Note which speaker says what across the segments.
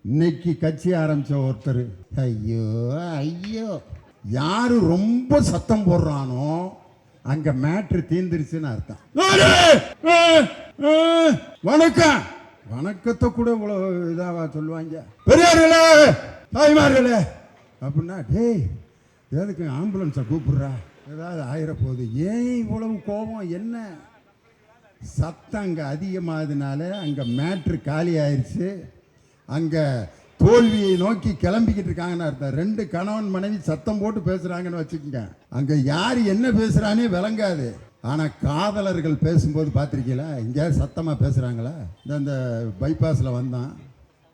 Speaker 1: இன்னைக்கு கட்சி ஆரம்பிச்ச ஒருத்தர், ஐயோ ஐயோ, யாரு ரொம்ப சத்தம் போடுறானோ அங்க மேட்ரு தீந்துருச்சுன்னு அர்த்தம். வணக்கம், வணக்கத்தை கூட இவ்வளவு இதாவா சொல்லுவாங்க? பெரியார்களே, தாய்மார்களே அப்படின்னா, டேய் எதுக்கு ஆம்புலன்ஸை கூப்பிடுறா, ஏதாவது ஆயிர போகுது, ஏன் இவ்வளவு கோபம், என்ன சத்தம் அங்கே அதிகமாகுதுனால அங்கே மேட்ரு காலி ஆயிடுச்சு. அங்கே தோல்வியை நோக்கி கிளம்பிக்கிட்டு இருக்காங்கன்னு அர்த்தம். ரெண்டு கணவன் மனைவி சத்தம் போட்டு பேசுகிறாங்கன்னு வச்சுக்கோங்க, அங்கே யார் என்ன பேசுகிறானே விளங்காது. ஆனால் காதலர்கள் பேசும்போது பார்த்துருக்கீங்களா, எங்கேயாவது சத்தமாக பேசுகிறாங்களா? இந்த பைபாஸில் வந்தான்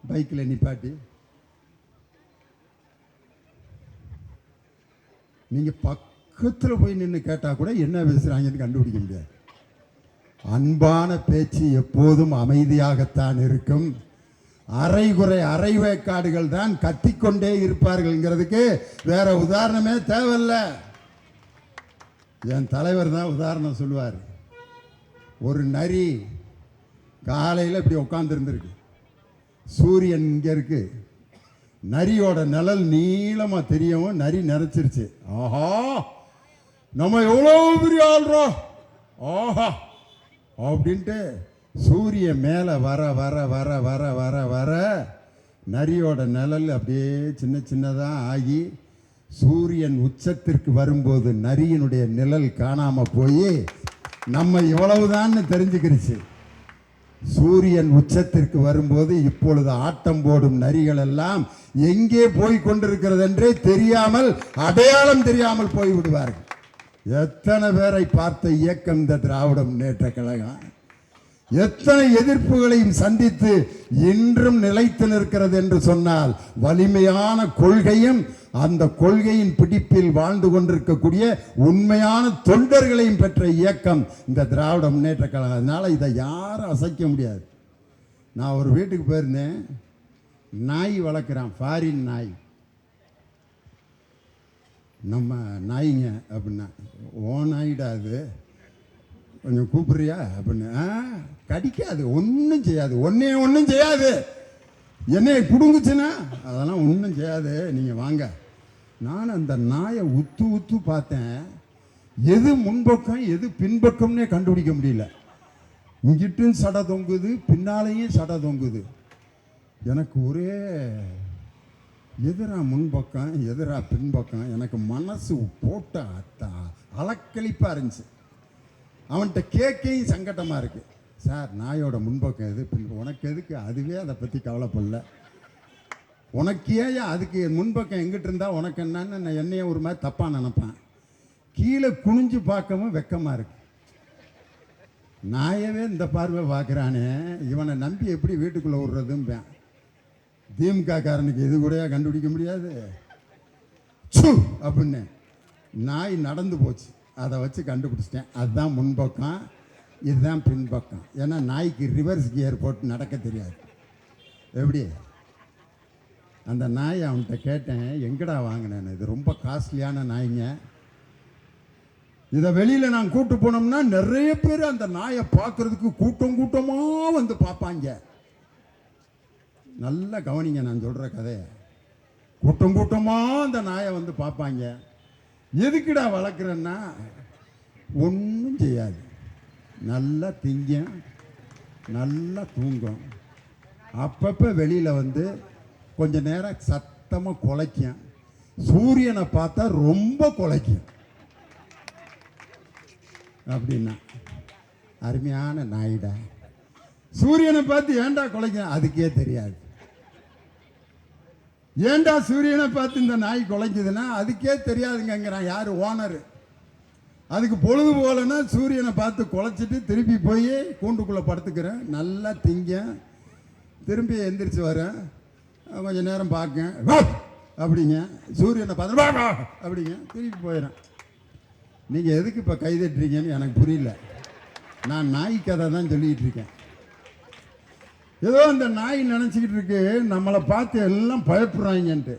Speaker 1: பைக்கில் நிப்பாட்டி, நீங்கள் பக்கத்தில் போய் நின்று கேட்டால் கூட என்ன பேசுகிறாங்கன்னு கண்டுபிடிக்க முடியாது. அன்பான பேச்சு எப்போதும் அமைதியாகத்தான் இருக்கும். அரைகுறை அரைவேக்காடுகள் தான் கத்திக்கொண்டே இருப்பார்கள்ங்கிறதுக்கு வேற உதாரணமே தேவையில்லை. என் தலைவர் தான் உதாரணம் சொல்லுவார். ஒரு நரி காலையில் இப்படி உட்காந்துருந்துருக்கு, சூரியன் இங்கே இருக்கு, நரியோட நிழல் நீளமாக தெரியவும் நரி நினைச்சிருச்சு, ஆஹா நம்ம எவ்வளோ பெரிய ஆள்றோம் ஆஹா அப்படின்ட்டு சூரியன் மேலே வர வர வர வர வர வர நரியோட நிழல் அப்படியே சின்ன சின்னதாக ஆகி சூரியன் உச்சத்திற்கு வரும்போது நரியினுடைய நிழல் காணாமல் போய் நம்ம இவ்வளவுதான்னு தெரிஞ்சுக்கிடுச்சு. சூரியன் உச்சத்திற்கு வரும்போது இப்பொழுது ஆட்டம் போடும் நரிகள் எல்லாம் எங்கே போய் கொண்டிருக்கிறது என்றே தெரியாமல், அடையாளம் தெரியாமல் போய்விடுவார்கள். எத்தனை பேரை பார்த்த இயக்கம் இந்த திராவிட முன்னேற்ற கழகம், எத்தனை எதிர்ப்புகளையும் சந்தித்து இன்றும் நிலைத்து நிற்கிறது என்று சொன்னால் வலிமையான கொள்கையும் அந்த கொள்கையின் பிடிப்பில் வாழ்ந்து கொண்டிருக்கக்கூடிய உண்மையான தொண்டர்களையும் பெற்ற இயக்கம் இந்த திராவிட முன்னேற்ற கழகம். அதனால இதை யாரும் அசைக்க முடியாது. நான் ஒரு வீட்டுக்கு போயிருந்தேன், நாய் வளர்க்குறான், ஃபாரின் நாய். நம்ம நாய்ங்க அப்படின்னா, ஓ நாயிடா அது, கொஞ்சம் கூப்பிடுறியா அப்படின்னு. கடிக்காது, ஒன்றும் செய்யாது, ஒன்றும் செய்யாது, என்னைய பிடுங்குச்சுன்னா அதெல்லாம் ஒன்றும் செய்யாது, நீங்கள் வாங்க. நான் அந்த நாயை உத்து உத்து பார்த்தேன், எது முன்பக்கம் எது பின்பக்கம்னே கண்டுபிடிக்க முடியல. இங்கிட்டும் சடை தொங்குது, பின்னாலேயும் சடை தொங்குது. எனக்கு ஒரே எதிரா முன்பக்கம் எதிரா பின்பக்கம், எனக்கு மனசு போட்ட அலக்களிப்பாக இருந்துச்சு. அவன்கிட்ட கேட்கையும் சங்கட்டமாக இருக்குது. சார் நாயோட முன்பக்கம் எது உனக்கு எதுக்கு, அதுவே அதை பற்றி கவலைப்படல, உனக்கு ஏன் அதுக்கு முன்பக்கம் எங்கிட்ட இருந்தால் உனக்கு என்னன்னு நான் என்னைய ஒரு மாதிரி தப்பாக நினைப்பேன். கீழே குனிஞ்சு பார்க்கவும் வெக்கமாக இருக்கு. நாயவே இந்த பார்வை பார்க்குறானே, இவனை நம்பி எப்படி வீட்டுக்குள்ளே விடுறதும்பேன். திமுக காரனுக்கு இது கூட கண்டுபிடிக்க முடியாது சு அப்படின்னு. நாய் நடந்து போச்சு, அதை வச்சு கண்டுபிடிச்சிட்டேன். அதுதான் முன்பக்கம், இதுதான் பின்பக்கம். ஏன்னா நாய்க்கு ரிவர்ஸ் கியர் போட்டு நடக்க தெரியாது. எப்படி அந்த நாய் அவன்கிட்ட கேட்டேன், எங்கடா வாங்கினேன்னு. இது ரொம்ப காஸ்ட்லியான நாய்ங்க, இதை வெளியில் நான் கூட்டு போனோம்னா நிறைய பேர் அந்த நாயை பார்க்கறதுக்கு கூட்டம் கூட்டமாக வந்து பார்ப்பாங்க. நல்லா கவனிங்க நான் சொல்கிற கதையை. கூட்டம் கூட்டமாக அந்த நாயை வந்து பார்ப்பாங்க. எதுக்குடா வளர்க்குறேன்னா, ஒன்றும் செய்யாது, நல்லா திங்கும், நல்லா தூங்கும், அப்பப்போ வெளியில் வந்து கொஞ்ச நேரம் சத்தமாக குலைக்கும், சூரியனை பார்த்தா ரொம்ப குலைக்கும் அப்படின்னா. அருமையான நாயிடா, சூரியனை பார்த்து ஏன்டா குலைக்கும், அதுக்கே தெரியாது. ஏன்டா சூரியனை பார்த்து இந்த நாய் குலைக்குதுன்னா அதுக்கே தெரியாதுங்கிறான் யார், ஓனர். அதுக்கு பொழுது போலன்னா சூரியனை பார்த்து குலைச்சிட்டு திருப்பி போய் கூண்டுக்குள்ளே படுத்துக்கிறேன், நல்லா திங்க, திரும்பி எந்திரிச்சு வரேன், கொஞ்சம் நேரம் பார்க்க அப்படிங்க, சூரியனை பார்த்து அப்படிங்க, திருப்பி போயிடறேன். நீங்கள் எதுக்கு இப்போ கைதட்டுறீங்கன்னு எனக்கு புரியல. நான் நாய் கதை தான் சொல்லிக்கிட்டு இருக்கேன். ஏதோ அந்த நாய் நினச்சிக்கிட்டு இருக்கு நம்மளை பார்த்து எல்லாம் பயப்படுறாங்கன்ட்டு.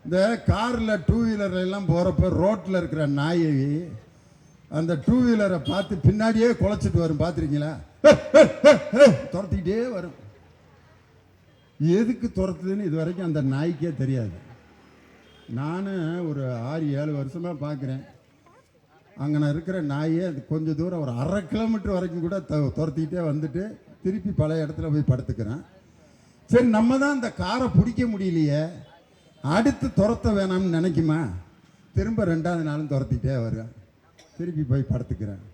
Speaker 1: இந்த காரில் டூ வீலர்லாம் போகிறப்ப ரோட்டில் இருக்கிற நாயை அந்த டூ வீலரை பார்த்து பின்னாடியே குலைச்சிட்டு வரும், பார்த்துருக்கீங்களா? துரத்திக்கிட்டே வரும். எதுக்கு துரத்துதுன்னு இது வரைக்கும் அந்த நாய்க்கே தெரியாது. நான் ஒரு 6-7 வருஷமாக பார்க்குறேன். அங்கே இருக்கிற நாயை கொஞ்சம் தூரம் ஒரு 1/2 கிலோமீட்டர் வரைக்கும் கூட துரத்திக்கிட்டே வந்துட்டு திருப்பி பழைய இடத்துல போய் படுத்துக்கிறேன். சரி, நம்ம தான் அந்த காரை பிடிக்க முடியலையே, அடுத்து துரத்த வேணாம்னு நினைக்குமா, திரும்ப 2வது நாளும் துரத்திக்கிட்டே வருவேன், திருப்பி போய் படுத்துக்கிறேன்.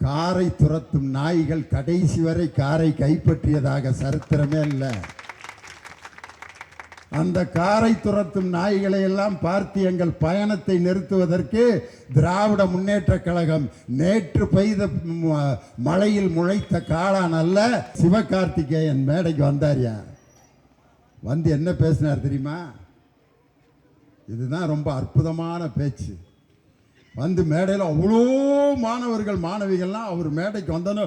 Speaker 1: காரை துரத்தும் நாய்கள் கடைசி வரை காரை கைப்பற்றியதாக சரித்திரமே இல்லை. அந்த காரை துரத்தும் நாய்களை எல்லாம் பார்த்து எங்கள் பயணத்தை நிறுத்துவதற்கு திராவிட முன்னேற்ற கழகம் நேற்று பெய்த மழையில் முளைத்த காளான் அல்ல சிவகார்த்திகேயன் மேடைக்கு வந்தாரியா. வந்து என்ன பேசினார் தெரியுமா? இதுதான் ரொம்ப அற்புதமான பேச்சு. வந்து மேடையில் அவ்வளோ மாணவர்கள் மாணவிகள்லாம் அவர் மேடைக்கு வந்தோன்னு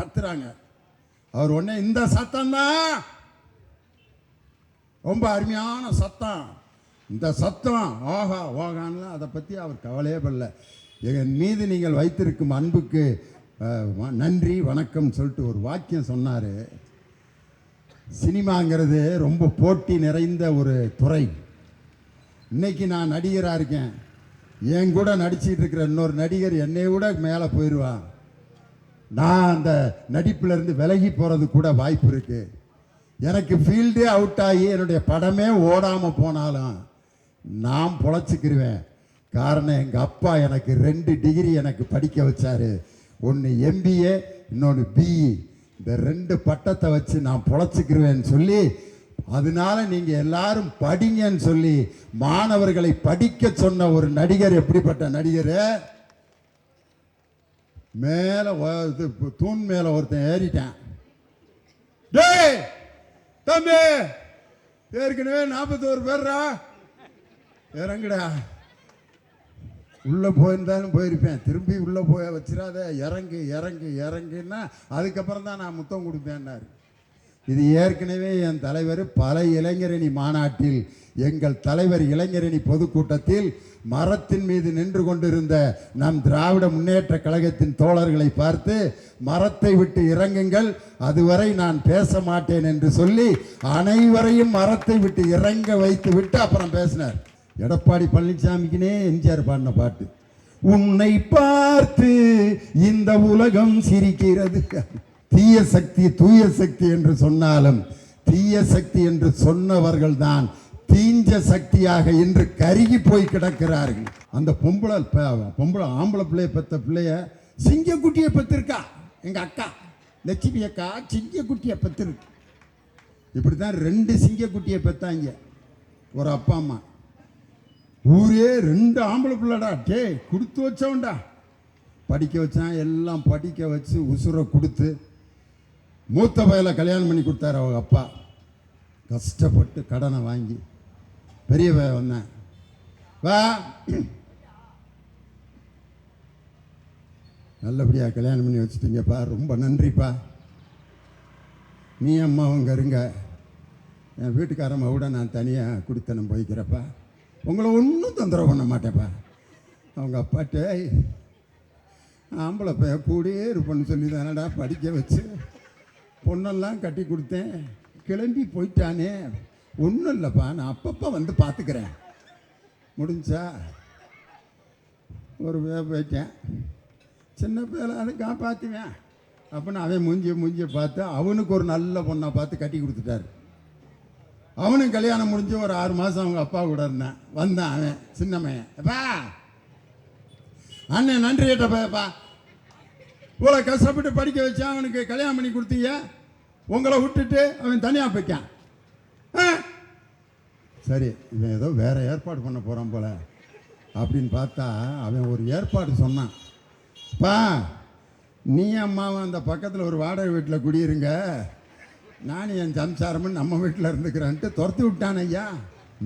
Speaker 1: கத்துறாங்க. அவர் உடனே இந்த சத்தம் தான் ரொம்ப அருமையான சத்தம், இந்த சத்தம் ஆஹா ஓகான்னு அதை பற்றி அவர் கவலையே படல. எங்கள் மீது நீங்கள் வைத்திருக்கும் அன்புக்கு நன்றி வணக்கம் சொல்லிட்டு ஒரு வாக்கியம் சொன்னார். சினிமாங்கிறது ரொம்ப போட்டி நிறைந்த ஒரு துறை. இன்னைக்கு நான் நடிகராக இருக்கேன், என் கூட நடிச்சிட்டு இருக்கிற இன்னொரு நடிகர் என்னை விட மேலே போயிடுவான். நான் அந்த நடிப்பிலிருந்து விலகி போகிறது கூட வாய்ப்பு இருக்குது. எனக்கு ஃபீல்டே அவுட் ஆகி என்னுடைய படமே ஓடாமல் போனாலும் நான் பொழைச்சிக்கிருவேன். காரணம், எங்கள் அப்பா எனக்கு 2 டிகிரி எனக்கு படிக்க வச்சார். ஒன்று MBA, இன்னொன்று BE. இந்த 2 பட்டத்தை வச்சு நான் பொழைச்சிக்கிருவேன்னு சொல்லி, அதனால நீங்கள் எல்லாரும் படிங்கன்னு சொல்லி மாணவர்களை படிக்க சொன்ன ஒரு நடிகர். எப்படிப்பட்ட நடிகர்? மேலே தூண் மேலே ஒருத்தன் ஏறிட்டான். டேய் தம்பி, ஏற்கனவே 41 பேர்ரா, இறங்குடா. உள்ளே போயிருந்தாலும் போயிருப்பேன், திரும்பி உள்ளே போய் வச்சிடாத, இறங்கு இறங்கு இறங்குன்னா அதுக்கப்புறம் தான் நான் முத்தம் கொடுப்பேன்னாரு. இது ஏற்கனவே என் தலைவர் பல இளைஞரணி மாநாட்டில், எங்கள் தலைவர் இளைஞரணி பொதுக்கூட்டத்தில் மரத்தின் மீது நின்று கொண்டிருந்த நம் திராவிட முன்னேற்ற கழகத்தின் தோழர்களை பார்த்து, மரத்தை விட்டு இறங்குங்கள், அதுவரை நான் பேச மாட்டேன் என்று சொல்லி அனைவரையும் மரத்தை விட்டு இறங்க வைத்து விட்டு அப்புறம் பேசினார். எடப்பாடி பழனிசாமிக்குனே எம்ஜிஆர் பாடின பாட்டு, உன்னை பார்த்து இந்த உலகம் சிரிக்கிறது. தீய சக்தி தூய சக்தி என்று சொன்னாலும் தீய சக்தி என்று சொன்னவர்கள் தான் தீஞ்ச சக்தியாக இன்று கருகி போய் கிடக்கிறார்கள். அந்த பொம்பளை ஆம்பளை பிள்ளைய பெற்ற பிள்ளைய சிங்கக்குட்டியை பெற்றிருக்கா. எங்க அக்கா லட்சுமி அக்கா சிங்கக்குட்டியை பெற்றிருக்கு. இப்படித்தான் 2 சிங்கக்குட்டியை பெற்றாங்க ஒரு அப்பா அம்மா. ஊரே 2 ஆம்பளை பிள்ளைடா, டே கொடுத்து வச்சவன்டா. படிக்க வச்சான், எல்லாம் படிக்க வச்சு உசுரை கொடுத்து மூத்த பையலை கல்யாணம் பண்ணி கொடுத்தாரு அவங்க அப்பா. கஷ்டப்பட்டு கடனை வாங்கி பெரிய பையன் வந்தேன், வா நல்லபடியாக கல்யாணம் பண்ணி வச்சுட்டீங்கப்பா, ரொம்ப நன்றிப்பா. நீ அம்மா அவங்க இருங்க, என் வீட்டுக்காரம்மா விட நான் தனியாக குடித்தனம் போய்க்கிறப்பா, உங்களை ஒன்றும் தொந்தரவு பண்ண மாட்டேப்பா. அவங்க அப்பாட்டே ஆம்பளை பையன் கூடயே இருப்பேன்னு சொல்லி தானடா படிக்க வச்சு பொண்ணெல்லாம் கட்டி கொடுத்தேன், கிளம்பி போயிட்டானே. ஒன்றும் இல்லைப்பா, நான் அப்பப்போ வந்து பார்த்துக்கிறேன், முடிஞ்சா ஒரு போயிட்டேன், சின்ன பேரை அதை காப்பாற்றுவேன் அப்படின்னு அவன் மூஞ்சியை பார்த்து அவனுக்கு ஒரு நல்ல பொண்ணை பார்த்து கட்டி கொடுத்துட்டாரு. அவனும் கல்யாணம் முடிஞ்சு ஒரு 6 மாதம் அவங்க அப்பா கூட இருந்தேன். வந்தான் அவன் சின்னமையன், அப்பா அண்ணன் நன்றி கேட்டப்பா, இவ்வளோ கஷ்டப்பட்டு படிக்க வச்சா அவனுக்கு கல்யாணம் பண்ணி கொடுத்தீங்க, உங்களை விட்டுட்டு அவன் தனியாக போய்க்கான். சரி, இவன் ஏதோ வேற ஏற்பாடு பண்ண போகிறான் போல அப்படின்னு பார்த்தா அவன் ஒரு ஏற்பாடு சொன்னான். பா, நீ அம்மாவும் அந்த பக்கத்தில் ஒரு வாடகை வீட்டில் குடியிருங்க, நான் என் சம்சாரமும் நம்ம வீட்டில் இருந்துக்கிறேன்ட்டு துரத்தி விட்டான் ஐயா.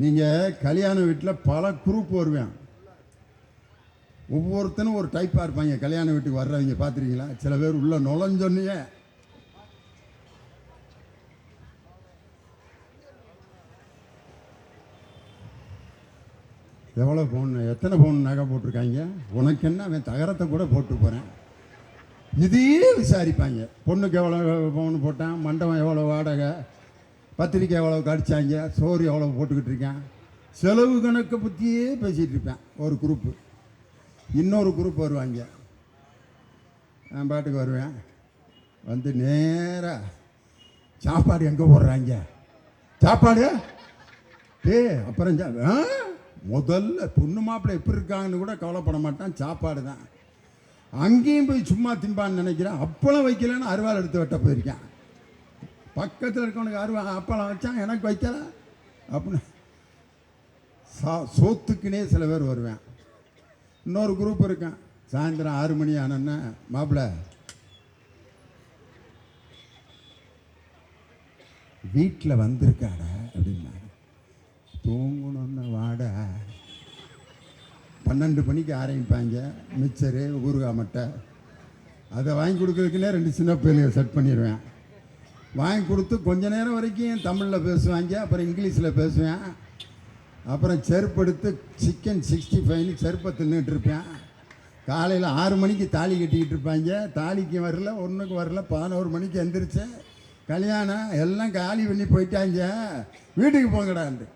Speaker 1: நீங்கள் கல்யாண வீட்டில் பல குரூப் வருவேன், ஒவ்வொருத்தனும் ஒரு டைப்பாக இருப்பாங்க. கல்யாண வீட்டுக்கு வர்றவங்க பார்த்துருக்கீங்களா? சில பேர் உள்ள நுழைஞ்சொன்னையே எவ்வளோ பவுன் எத்தனை பவுன் நகை போட்டிருக்காங்க, உனக்கு என்ன, அவன் தகரத்தை கூட போட்டு போகிறேன். இதையே விசாரிப்பாங்க. பொண்ணுக்கு எவ்வளோ பவுன் போட்டான், மண்டபம் எவ்வளோ வாடகை, பத்திரிக்கை எவ்வளோ கடிச்சாங்க, சோறு எவ்வளோ போட்டுக்கிட்டு இருக்கேன், செலவு கணக்கை பற்றியே பேசிகிட்டு இருப்பேன் ஒரு குரூப்பு. இன்னொரு குரூப் வருவாங்க. நான் பாட்டுக்கு வருவேன். வந்து நேராக சாப்பாடு எங்கே போடுறாங்க, சாப்பாடு அப்புறம் முதல்ல பொண்ணு மாப்பிள்ளை எப்படி இருக்காங்கன்னு கூட கவலைப்பட மாட்டான், சாப்பாடு தான். அங்கேயும் போய் சும்மா திம்பான்னு நினைக்கிறேன். அப்பளம் வைக்கலன்னு அருவாள் எடுத்து வெட்ட போயிருக்கேன். பக்கத்தில் இருக்கவனுக்கு அப்பளம் வச்சான், எனக்கு வைக்கல அப்படின்னு சோத்துக்குன்னே சில பேர் வருவேன். இன்னொரு குரூப் இருக்கேன். சாயந்தரம் 6 மணி ஆனோன்னா, மாப்பிள்ளை வீட்டில் வந்திருக்காடா அப்படின்னா, தூங்கணுன்னு வாடா. 12 மணிக்கு ஆரம்பிப்பாங்க. மிச்சரு ஊறுகாய் மட்டை அதை வாங்கி கொடுக்குறதுக்குன்னே 2 சின்ன பிள்ளைங்க செட் பண்ணிடுவேன். வாங்கி கொடுத்து கொஞ்ச நேரம் வரைக்கும் தமிழில் பேசுவாங்க, அப்புறம் இங்கிலீஷில் பேசுவேன். அப்புறம் செருப்படுத்து சிக்கன் 65ன்னு செருப்பை தின்னுட்டு இருப்பேன். காலையில் 6 மணிக்கு தாலி கட்டிக்கிட்டு இருப்பாங்க. தாலிக்கு வரல, ஒன்றுக்கு வரல. 11 மணிக்கு எந்திரிச்சேன். கல்யாணம் எல்லாம் காலி பண்ணி போயிட்டாங்க, வீட்டுக்கு போங்கடான்ட்டு.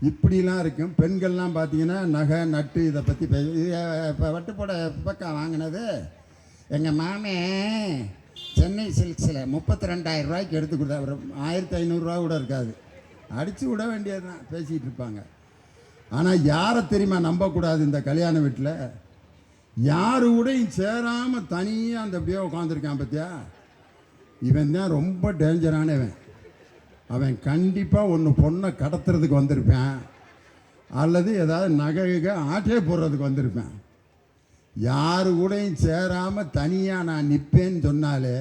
Speaker 1: இப்படிலாம் இருக்கும். பெண்கள்லாம் பார்த்தீங்கன்னா நகை நட்டு இதை பற்றி இப்போ வட்டுப்போட பக்கம் வாங்கினது எங்கள் மாமே சென்னை சில்க்ஸில் 32,000 ரூபாய்க்கு எடுத்து கொடுத்தா. 1,500 கூட இருக்காது. அடித்து விட வேண்டியது தான், பேசிகிட்டு இருப்பாங்க. ஆனால் யாரை தெரியுமா நம்பக்கூடாது இந்த கல்யாண வீட்டில்? யாரு கூடயும் சேராமல் தனியாக அந்த அப்படியே உட்காந்துருக்கான் பார்த்தியா, இவன் தான் ரொம்ப டேஞ்சரானவன். அவன் கண்டிப்பாக ஒன்று பொண்ணை கடத்துறதுக்கு வந்திருப்பேன், அல்லது ஏதாவது நகை ஆட்டே போடுறதுக்கு வந்திருப்பேன். யாரு கூடயும் சேராமல் தனியாக நான் நிற்பேன்னு சொன்னாலே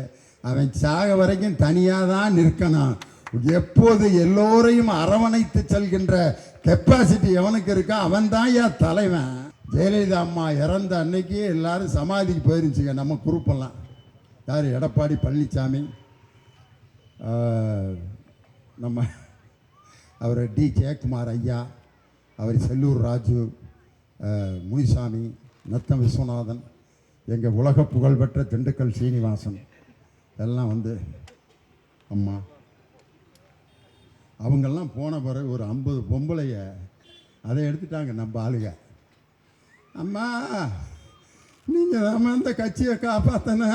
Speaker 1: அவன் சாக வரைக்கும் தனியாக தான் நிற்கணும். எப்போது எல்லோரையும் அரவணைத்து செல்கின்ற கெப்பாசிட்டி எவனுக்கு இருக்கா அவன் தான் ஏன் தலைவன். ஜெயலலிதா அம்மா இறந்த அன்னைக்கு எல்லாரும் சமாதிக்கு போயிருந்துச்சுங்க நம்ம குரூப்பெல்லாம். யார்? எடப்பாடி பழனிசாமி, நம்ம அவர் டி ஜெயக்குமார் ஐயா, அவர் செல்லூர் ராஜு, முனிசாமி, நத்தம் விஸ்வநாதன், எங்கள் உலக புகழ்பெற்ற திண்டுக்கல் சீனிவாசன் எல்லாம் வந்து அம்மா அவங்கெல்லாம் போன பிறகு ஒரு 50 பொம்பளைய அதை எடுத்துட்டாங்க நம்ம ஆளுக. அம்மா நீங்கள் தான் அந்த கட்சியை காப்பாத்தன,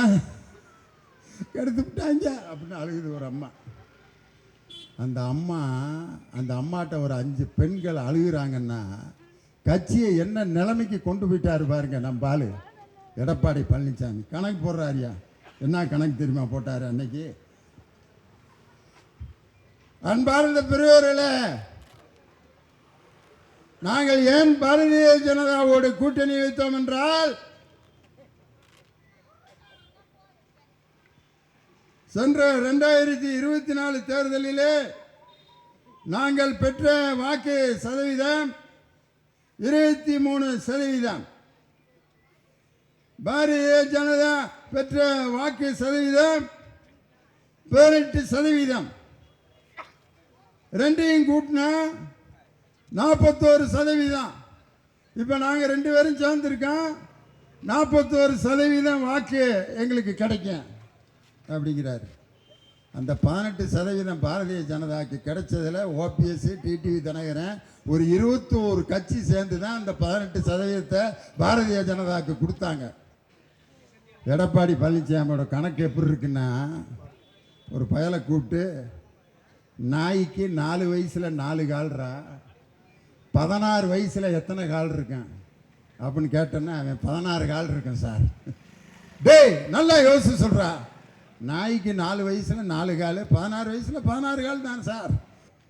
Speaker 1: எடுத்து விட்டாங்க அப்படின்னு அழுகுது ஒரு அம்மா. அந்த அம்மாட்ட ஒரு 5 பெண்கள் அழுகுறாங்கன்னா கட்சியை என்ன நிலைமைக்கு கொண்டு போயிட்டாரு பாருங்க நம்ம ஆளு எடப்பாடி பழனிசாமி. கணக்கு போடுறாரியா? என்ன கணக்கு தெரியுமா போட்டாரு அன்னைக்கு? அன்பார்ந்த பெரியவர்களே, நாங்கள் ஏன் பாரதிய ஜனதாவோடு கூட்டணி வைத்தோம் என்றால், சென்ற 2024 தேர்தலிலே நாங்கள் பெற்ற வாக்கு சதவீதம் 23%. பாரதிய ஜனதா பெற்ற வாக்கு சதவீதம் 18%. ரெண்டையும் கூட்டினா 41%. இப்போ நாங்கள் 2 பேரும் சேர்ந்துருக்கோம், 41% வாக்கு எங்களுக்கு கிடைக்கும் அப்படிங்கிறாரு. அந்த 18% பாரதிய ஜனதாவுக்கு கிடைச்சதில் ஓபிஎஸ், டிடிவி தினகரன் ஒரு 21 கட்சி சேர்ந்து தான் அந்த 18% பாரதிய ஜனதாவுக்கு கொடுத்தாங்க. எடப்பாடி பழனிசாமியோட கணக்கு எப்படி இருக்குன்னா, ஒரு பயலை கூப்பிட்டு நாய்க்கு 4 வயசில் 4 கால்ரா, 16 வயசில் எத்தனை கால் இருக்கேன் அப்படின்னு கேட்டேன்னா அவன் 16 கால் இருக்கேன் சார். டேய் நல்லா யோசிச்சு சொல்கிறா. நாய்க்கு 4 வயசில் 4 கால், 16 வயசில் 16 கால் தான் சார்.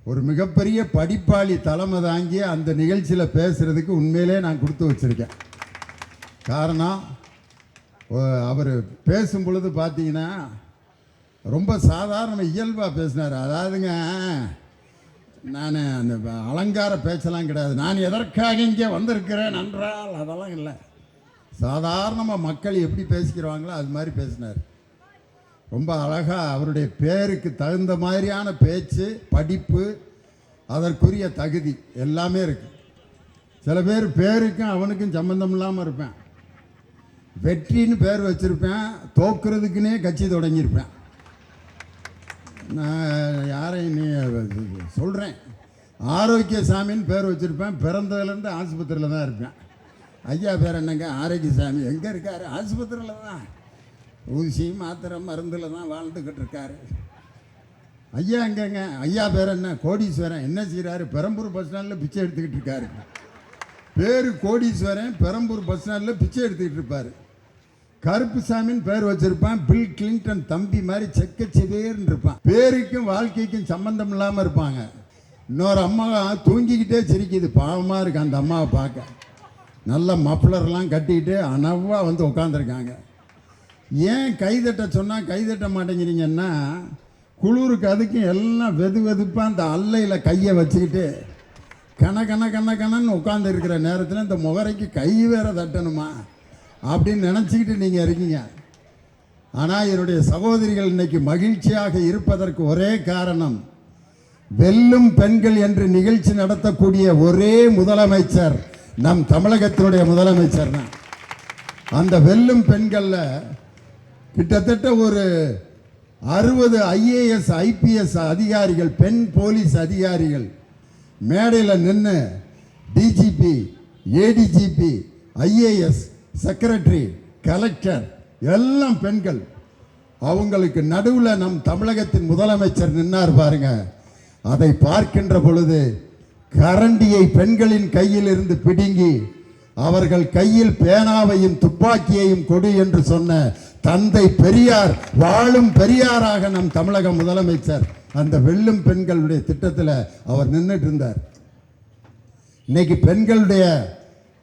Speaker 1: ஒரு மிகப்பெரிய படிப்பாளி தலைமை தாங்கி அந்த நிகழ்ச்சியில் பேசுகிறதுக்கு உண்மையிலே நான் கொடுத்து வச்சுருக்கேன். காரணம், அவர் பேசும் பொழுது பார்த்தீங்கன்னா ரொம்ப சாதாரண இயல்பாக பேசினார். அதாவதுங்க, நான் அந்த அலங்கார பேச்செல்லாம் கிடையாது. நான் எதற்காக இங்கே வந்திருக்கிறேன் என்றால் அதெல்லாம் இல்லை. சாதாரணமாக மக்கள் எப்படி பேசிக்கிறாங்களோ அது மாதிரி பேசினார். ரொம்ப அழகாக அவருடைய பேருக்கு தகுந்த மாதிரியான பேச்சு, படிப்பு, அதற்குரிய தகுதி எல்லாமே இருக்குது. சில பேர் பேருக்கும் அவனுக்கும் சம்பந்தம் இல்லாமல் இருப்பேன். வெற்றின்னு பேர் வச்சுருப்பேன், தோக்குறதுக்குன்னே கட்சி தொடங்கியிருப்பேன். நான் யாரையும் நீ சொல்கிறேன், ஆரோக்கியசாமின்னு பேர் வச்சுருப்பேன், பிறந்ததுலேருந்து ஆஸ்பத்திரியில் தான் இருப்பேன். ஐயா பேர் என்னங்க? ஆரோக்கியசாமி. எங்கே இருக்கார்? ஆஸ்பத்திரியில் தான், ஊசி மாத்திரை மருந்தில் தான் வாழ்ந்துக்கிட்டு இருக்காரு. ஐயா எங்கேங்க? ஐயா பேர் என்ன? கோடீஸ்வரன். என்ன செய்கிறாரு? பெரம்பூர் பஸ் ஸ்டாண்டில் பிச்சை எடுத்துக்கிட்டு இருக்காரு. பேர் கோடீஸ்வரன், பெரம்பூர் பஸ் ஸ்டாண்டில் பிச்சை எடுத்துக்கிட்டு இருப்பார். கருப்புசாமின்னு பேர் வச்சிருப்பான், பில் கிளின்டன் தம்பி மாதிரி செக்கச்சிவேர்னு இருப்பான். பேருக்கும் வாழ்க்கைக்கும் சம்பந்தம் இல்லாமல் இருப்பாங்க. இன்னொரு அம்மா தூங்கிக்கிட்டே சிரிக்குது, பாவமாக இருக்கு அந்த அம்மாவை பார்க்க. நல்ல மஃப்ளர்லாம் கட்டிக்கிட்டு அனவாக வந்து உட்காந்துருக்காங்க. ஏன் கைதட்ட சொன்னால் கைதட்ட மாட்டேங்கிறீங்கன்னா, குளிருக்கு அதுக்கும் எல்லாம் வெது வெதுப்பாக அந்த அல்லையில் கையை வச்சுக்கிட்டு கணன்னு உட்காந்து இருக்கிற நேரத்தில் இந்த முகரைக்கு கை வேற தட்டணுமா அப்படின்னு நினச்சிக்கிட்டு நீங்கள் இருக்கீங்க. ஆனால் என்னுடைய சகோதரிகள் இன்னைக்கு மகிழ்ச்சியாக இருப்பதற்கு ஒரே காரணம், வெல்லும் பெண்கள் என்று நிகழ்ச்சி நடத்தக்கூடிய ஒரே முதலமைச்சர் நம் தமிழகத்தினுடைய முதலமைச்சர் தான். அந்த வெல்லும் பெண்களில் கிட்டத்தட்ட ஒரு 60 IAS IPS அதிகாரிகள், பெண் போலீஸ் அதிகாரிகள் மேடையில் நின்று DGP, ADGP, IAS, secretary, collector எல்லாம் பெண்கள். அவங்களுக்கு நடுவில் நம் தமிழகத்தின் முதலமைச்சர் நின்னார் பாருங்க. அதை பார்க்கின்ற பொழுது கரண்டியை பெண்களின் கையில் இருந்து பிடுங்கி அவர்கள் கையில் பேனாவையும் துப்பாக்கியையும் கொடு என்று சொன்ன தந்தை பெரியார், வாழும் பெரியாராக நம் தமிழக முதலமைச்சர் அந்த வெல்லும் பெண்களுடைய திட்டத்தில் அவர் நின்றுட்டு இருந்தார். இன்னைக்கு பெண்களுடைய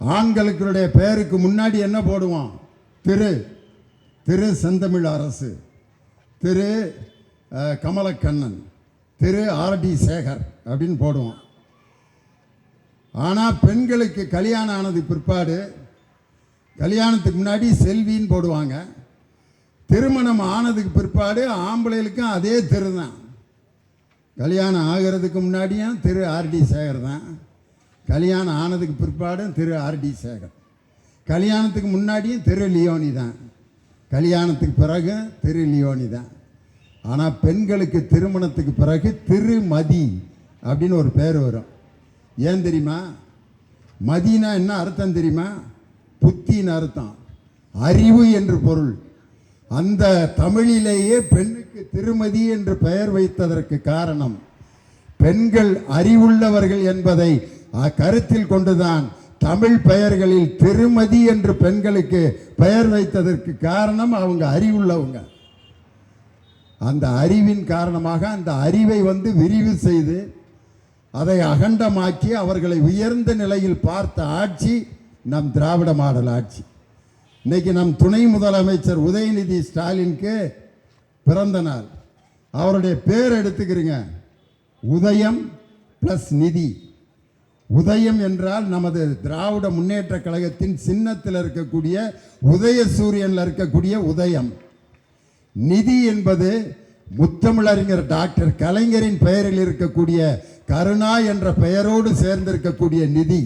Speaker 1: ஆண்களுடைய பெயருக்கு முன்னாடி என்ன போடுவோம்? திரு செந்தமிழ் அரசு, திரு கமலக்கண்ணன், திரு RD சேகர் அப்படின்னு போடுவோம். ஆனால் பெண்களுக்கு கல்யாணம் ஆனது பிற்பாடு, கல்யாணத்துக்கு முன்னாடி செல்வின்னு போடுவாங்க. திருமணம் ஆனதுக்கு பிற்பாடு ஆம்பளைகளுக்கும் அதே திரு தான். கல்யாணம் ஆகிறதுக்கு முன்னாடியும் திரு RD சேகர் தான், கல்யாணம் ஆனதுக்கு பிற்பாடும் திரு RD சேகர். கல்யாணத்துக்கு முன்னாடியும் திரு லியோனி தான், கல்யாணத்துக்கு பிறகு திரு லியோனி தான். ஆனால் பெண்களுக்கு திருமணத்துக்கு பிறகு திருமதி அப்படின்னு ஒரு பேர் வரும். ஏன் தெரியுமா? மதினா என்ன அர்த்தம் தெரியுமா? புத்தின்னு அர்த்தம், அறிவு என்று பொருள். அந்த தமிழிலேயே பெண்ணுக்கு திருமதி என்று பெயர் வைத்ததற்கு காரணம், பெண்கள் அறிவுள்ளவர்கள் என்பதை கருத்தில் கொண்டுதான் தமிழ் பெயர்களில் திருமதி என்று பெண்களுக்கு பெயர் வைத்ததற்கு காரணம் அவங்க அறிவுள்ளவங்க. அந்த அறிவின் காரணமாக அந்த அறிவை விரிவு செய்து அதை அகண்டமாக்கி அவர்களை உயர்ந்த நிலையில் பார்த்த ஆட்சி நம் திராவிட மாடல் ஆட்சி. இன்னைக்கு நம் துணை முதலமைச்சர் உதயநிதி ஸ்டாலினுக்கு பிறந்த நாள். அவருடைய பேர் எடுத்துக்கிறீங்க, உதயம் பிளஸ் நிதி. உதயம் என்றால் நமது திராவிட முன்னேற்ற கழகத்தின் சின்னத்தில் இருக்கக்கூடிய உதயசூரியனில் இருக்கக்கூடிய உதயம். நிதி என்பது முத்தமிழறிஞர் டாக்டர் கலைஞரின் பெயரில் இருக்கக்கூடிய கருணா என்ற பெயரோடு சேர்ந்திருக்கக்கூடிய நிதி.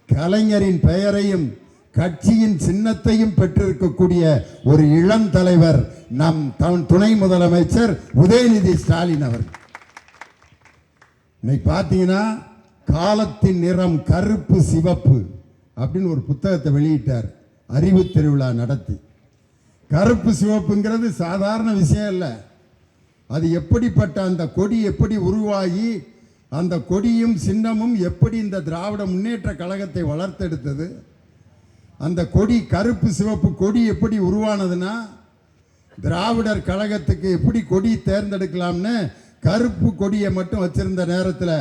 Speaker 1: கலைஞரின் பெயரையும் கட்சியின் சின்னத்தையும் பெற்றிருக்கக்கூடிய ஒரு இளம் தலைவர் நம் துணை முதலமைச்சர் உதயநிதி ஸ்டாலின் அவர். இன்னைக்கு பார்த்தீங்கன்னா காலத்தின் நிறம் கருப்பு சிவப்பு அப்படின்னு ஒரு புத்தகத்தை வெளியிட்டார், அறிவு திருவிழா நடத்தி. கருப்பு சிவப்புங்கிறது சாதாரண விஷயம் இல்லை. அது எப்படிப்பட்ட அந்த கொடி எப்படி உருவாகி அந்த கொடியும் சின்னமும் எப்படி இந்த திராவிட முன்னேற்ற கழகத்தை வளர்த்தெடுத்தது. அந்த கொடி கருப்பு சிவப்பு கொடி எப்படி உருவானதுன்னா, திராவிடர் கழகத்துக்கு எப்படி கொடி தேர்ந்தெடுக்கலாம்னு கருப்பு கொடியை மட்டும் வச்சிருந்த நேரத்தில்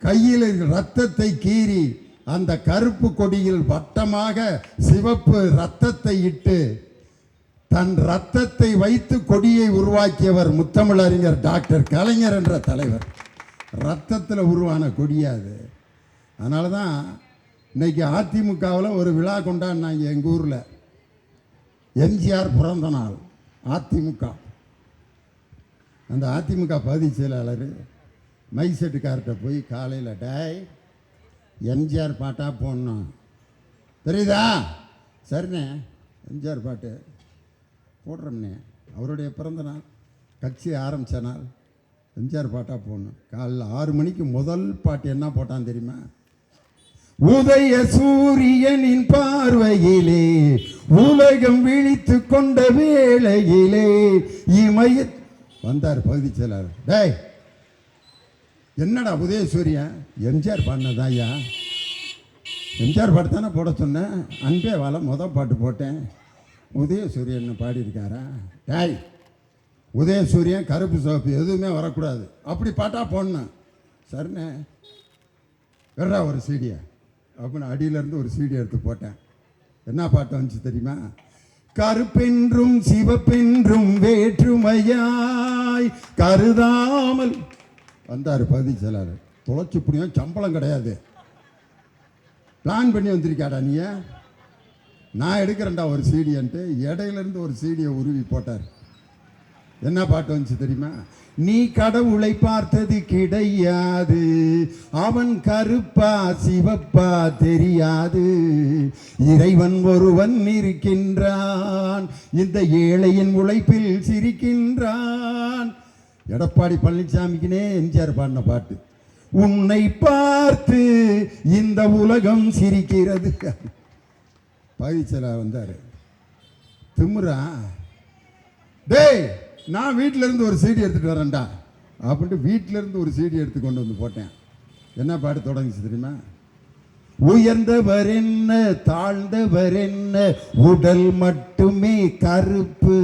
Speaker 1: கையில் ரத்தத்தை கீறி அந்த கருப்பு கொடியில் வட்டமாக சிவப்பு ரத்தத்தை இட்டு தன் ரத்தத்தை வைத்து கொடியை உருவாக்கியவர் முத்தமிழறிஞர் டாக்டர் கலைஞர் என்ற தலைவர். ரத்தத்தில் உருவான கொடியாது. அதனால தான் இன்னைக்கு அதிமுகவில் ஒரு விழா கொண்டாடினாங்க எங்கள் ஊரில். எம்ஜிஆர் பிறந்த நாள் அதிமுக. அந்த அதிமுக பகுதி செயலாளர் மைசெட்டுக்கார்ட்ட போய் காலையில், டேய் எம்ஜிஆர் பாட்டாக போடணும் தெரியுதா சரிண்ணே எம்ஜிஆர் பாட்டு போடுறோம்னே. அவருடைய பிறந்த நாள், கட்சி ஆரம்பித்த நாள், எம்ஜிஆர் பாட்டாக போடணும். காலைல 6 மணிக்கு முதல் பாட்டு என்ன போட்டான் தெரியுமா? உதய சூரியனின் பார்வையிலே உலகம் விழித்து கொண்ட வேளையிலே இமய வந்தார் பகுதி செயலாளர். டேய் என்னடா உதய சூரியன்? எம்ஜிஆர் பாடினதான் ஐயா. எம்ஜிஆர் பாட்டு தானே போட சொன்னேன். அன்பே வாழ முதல் பாட்டு போட்டேன். உதய சூரியன் பாடியிருக்காரா? டேய் உதய சூரியன் கருப்பு சிவப்பு எதுவுமே வரக்கூடாது, அப்படி பாட்டா போடணும். சரிண்ணே வெறா ஒரு சீடியை அப்படின்னு அடியிலேருந்து ஒரு சீடி எடுத்து போட்டேன். என்ன பாட்டு வந்துச்சு தெரியுமா? கருப்பென்றும் சிவப்பென்றும் வேற்றுமையாய் கருதாமல் வந்தார் பகுதி செயலாளர். தொலைச்சி புடியும், சம்பளம் கிடையாது, பிளான் பண்ணி வந்திருக்காடா நீ, நான் எடுக்கிறேன்டா ஒரு சீடியன்ட்டு இடையிலேருந்து ஒரு சீடியை உருவி போட்டார். என்ன பாட்டு வந்துச்சு தெரியுமா? நீ கடவுளை பார்த்தது கிடையாது, அவன் கருப்பா சிவப்பா தெரியாது, இறைவன் ஒருவன் இருக்கின்றான், இந்த ஏழையின் உழைப்பில் சிரிக்கின்றான். எடப்பாடி பழனிசாமிக்குனே எம்ஜிஆர் பாடின பாட்டு. உன்னை பார்த்து இந்த உலகம் சிரிக்கிறது. பகிச்சலா வந்தார். திமுறா, டேய் நான் வீட்டிலேருந்து ஒரு சீடி எடுத்துகிட்டு வரேன்டா அப்படின்ட்டு வீட்டிலேருந்து ஒரு சீடி எடுத்து கொண்டு வந்து போட்டேன். என்ன பாட்டு தொடங்கிச்சு தெரியுமா? உயர்ந்தவர் என்ன தாழ்ந்தவர் என்ன, உடல் மட்டுமே கருப்பு,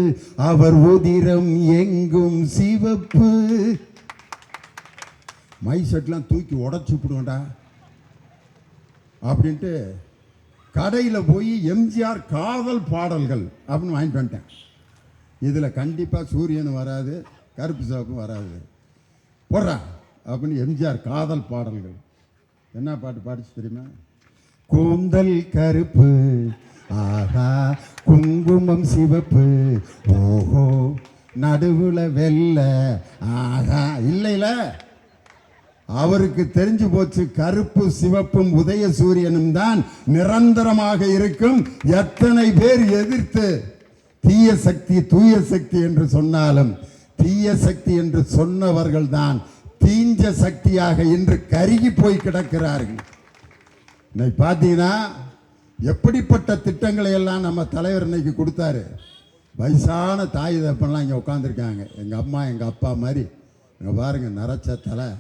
Speaker 1: அவர் உதிரம் எங்கும் சிவப்பு. மை செட்லாம் தூக்கி உடச்சு விடுவேண்டா அப்படின்ட்டு கடையில் போய் எம்ஜிஆர் காதல் பாடல்கள் அப்படின்னு வாங்கிட்டு வந்துட்டேன். இதில் கண்டிப்பாக சூரியன் வராது, கருப்பு சிவப்பும் வராது, போடுறா அப்படின்னு எம்ஜிஆர் காதல் பாடல்கள். என்ன பாட்டு பாடிச்சு தெரியுமா? கூந்தல் கருப்பு ஆஹா குங்குமம் சிவப்பு ஓஹோ நடுவுல வெள்ளை ஆஹா. இல்லைல, அவருக்கு தெரிஞ்சு போச்சு கருப்பு சிவப்பும் உதய சூரியனும் தான் நிரந்தரமாக இருக்கும். எத்தனை பேர் எதிர்த்து தீய சக்தி தூய சக்தி என்று சொன்னாலும் தீய சக்தி என்று சொன்னவர்கள் தான் தீஞ்ச சக்தியாக இன்று கருகி போய் கிடக்கிறார்கள். இன்னைக்கு பார்த்தீங்கன்னா எப்படிப்பட்ட திட்டங்களை எல்லாம் நம்ம தலைவர் இன்னைக்கு கொடுத்தாரு. வயசான தாய் தப்பெல்லாம் இங்கே உட்காந்துருக்காங்க. எங்கள் அம்மா எங்கள் அப்பா மாதிரி இங்கே பாருங்க, நரைச்ச தலை.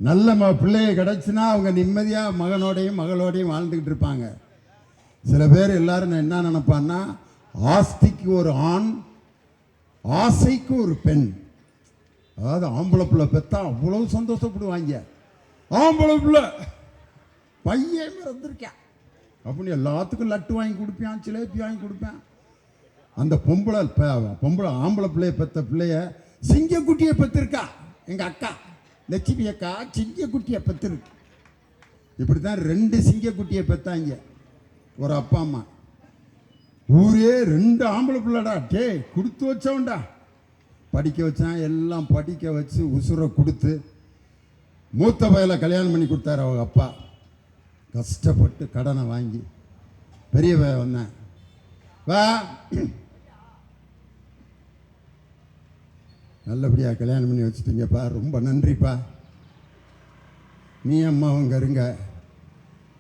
Speaker 1: நல்ல பிள்ளைய கிடச்சுன்னா அவங்க நிம்மதியாக மகனோடையும் மகளோடையும் வாழ்ந்துக்கிட்டு இருப்பாங்க. சில பேர் எல்லாரும் என்ன நினைப்பான்னா, ஆஸ்திக்கு ஒரு ஆண் ஆசைக்கு ஒரு பெண். அதாவது ஆம்பளை பிள்ளை பெற்றா அவ்வளவு சந்தோஷப்படுவாங்க. ஆம்பளை பிள்ளை பையன் மறந்துருக்கேன் அப்படின்னு எல்லாத்துக்கும் லட்டு வாங்கி கொடுப்பேன், சிலேபி வாங்கி கொடுப்பேன். அந்த பொம்பளை ஆம்பளை பிள்ளைய பெற்ற பிள்ளைய சிங்கக்குட்டியை பெற்றிருக்கா எங்கள் அக்கா லட்சுமி அக்கா. சிங்கக்குட்டியை பெற்றிருக்கு. இப்படி தான் 2 சிங்கக்குட்டியை பெற்றாங்க ஒரு அப்பா அம்மா. ஊரே 2 ஆம்பளை பிள்ளைடா, டே கொடுத்து வச்சவன்டா. படிக்க வச்சான், எல்லாம் படிக்க வச்சு உசுரை கொடுத்து மூத்த பையலை கல்யாணம் பண்ணி கொடுத்தாரு அவங்க அப்பா. கஷ்டப்பட்டு கடனை வாங்கி பெரிய பையன் வந்தேன், வா நல்லபடியாக கல்யாணம் பண்ணி வச்சுட்டீங்கப்பா, ரொம்ப நன்றிப்பா, நீ அம்மாவும் இருங்க,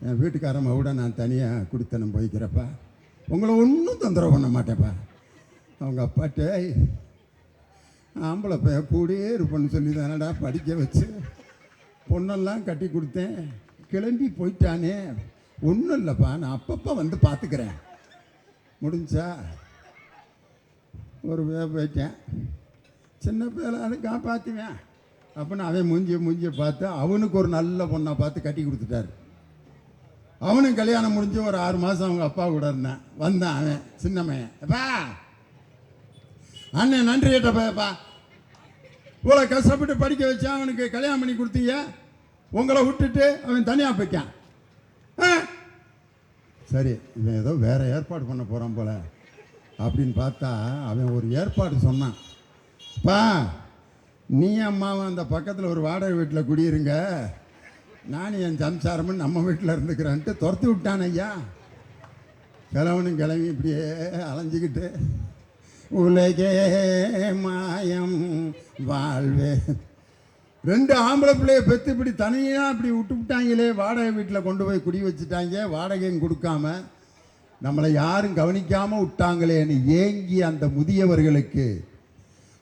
Speaker 1: என் வீட்டுக்காரம்மா விட நான் தனியாக குடித்தனம் போய்க்கிறப்பா, உங்களை ஒன்றும் தொந்தரவு பண்ண மாட்டேப்பா. அவங்க அப்பாட்டே ஆம்பளை பைய கூடயே இருப்பேன்னு சொல்லி தானடா படிக்க வச்சு பொண்ணெல்லாம் கட்டி கொடுத்தேன், கிளம்பி போயிட்டானே, ஒன்றும் இல்லைப்பா, நான் அப்பப்போ வந்து பார்த்துக்கிறேன், முடிஞ்சா ஒரு போயிட்டேன், சின்ன பேரை அதை காப்பாற்றுவேன் அப்படின்னு அவன் மூஞ்சியை பார்த்து அவனுக்கு ஒரு நல்ல பொண்ணை பார்த்து கட்டி கொடுத்துட்டாரு. அவனும் கல்யாணம் முடிஞ்சு ஒரு 6 மாதம் அவங்க அப்பா கூட இருந்தான். வந்தான் அவன் சின்னமையன், அப்பா அண்ணன் நன்றி கேட்டப்பா, இவ்வளோ கஷ்டப்பட்டு படிக்க வச்சா அவனுக்கு கல்யாணம் பண்ணி கொடுத்தீங்க, உங்களை விட்டுட்டு அவன் தனியாக போய்க்கான். சரி இவன் ஏதோ வேற ஏற்பாடு பண்ண போகிறான் போல அப்படின்னு பார்த்தா அவன் ஒரு ஏற்பாடு சொன்னான். பா நீ அம்மாவும் அந்த பக்கத்தில் ஒரு வாடகை வீட்டில் குடியிருங்க, நான் என் சம்சாரமும் நம்ம வீட்டில் இருந்துக்கிறேன்ட்டு துரத்து விட்டான் ஐயா. கிழவனும் கிளம்பி இப்படியே அலைஞ்சிக்கிட்டு உலகே மாயம் வாழ்வே. 2 ஆம்பளை பிள்ளைய பெற்று இப்படி தனியாக இப்படி விட்டாங்களே, வாடகை வீட்டில் கொண்டு போய் குடி வச்சுட்டாங்க, வாடகையும் கொடுக்காம நம்மளை யாரும் கவனிக்காமல் விட்டாங்களேன்னு ஏங்கி அந்த முதியவர்களுக்கு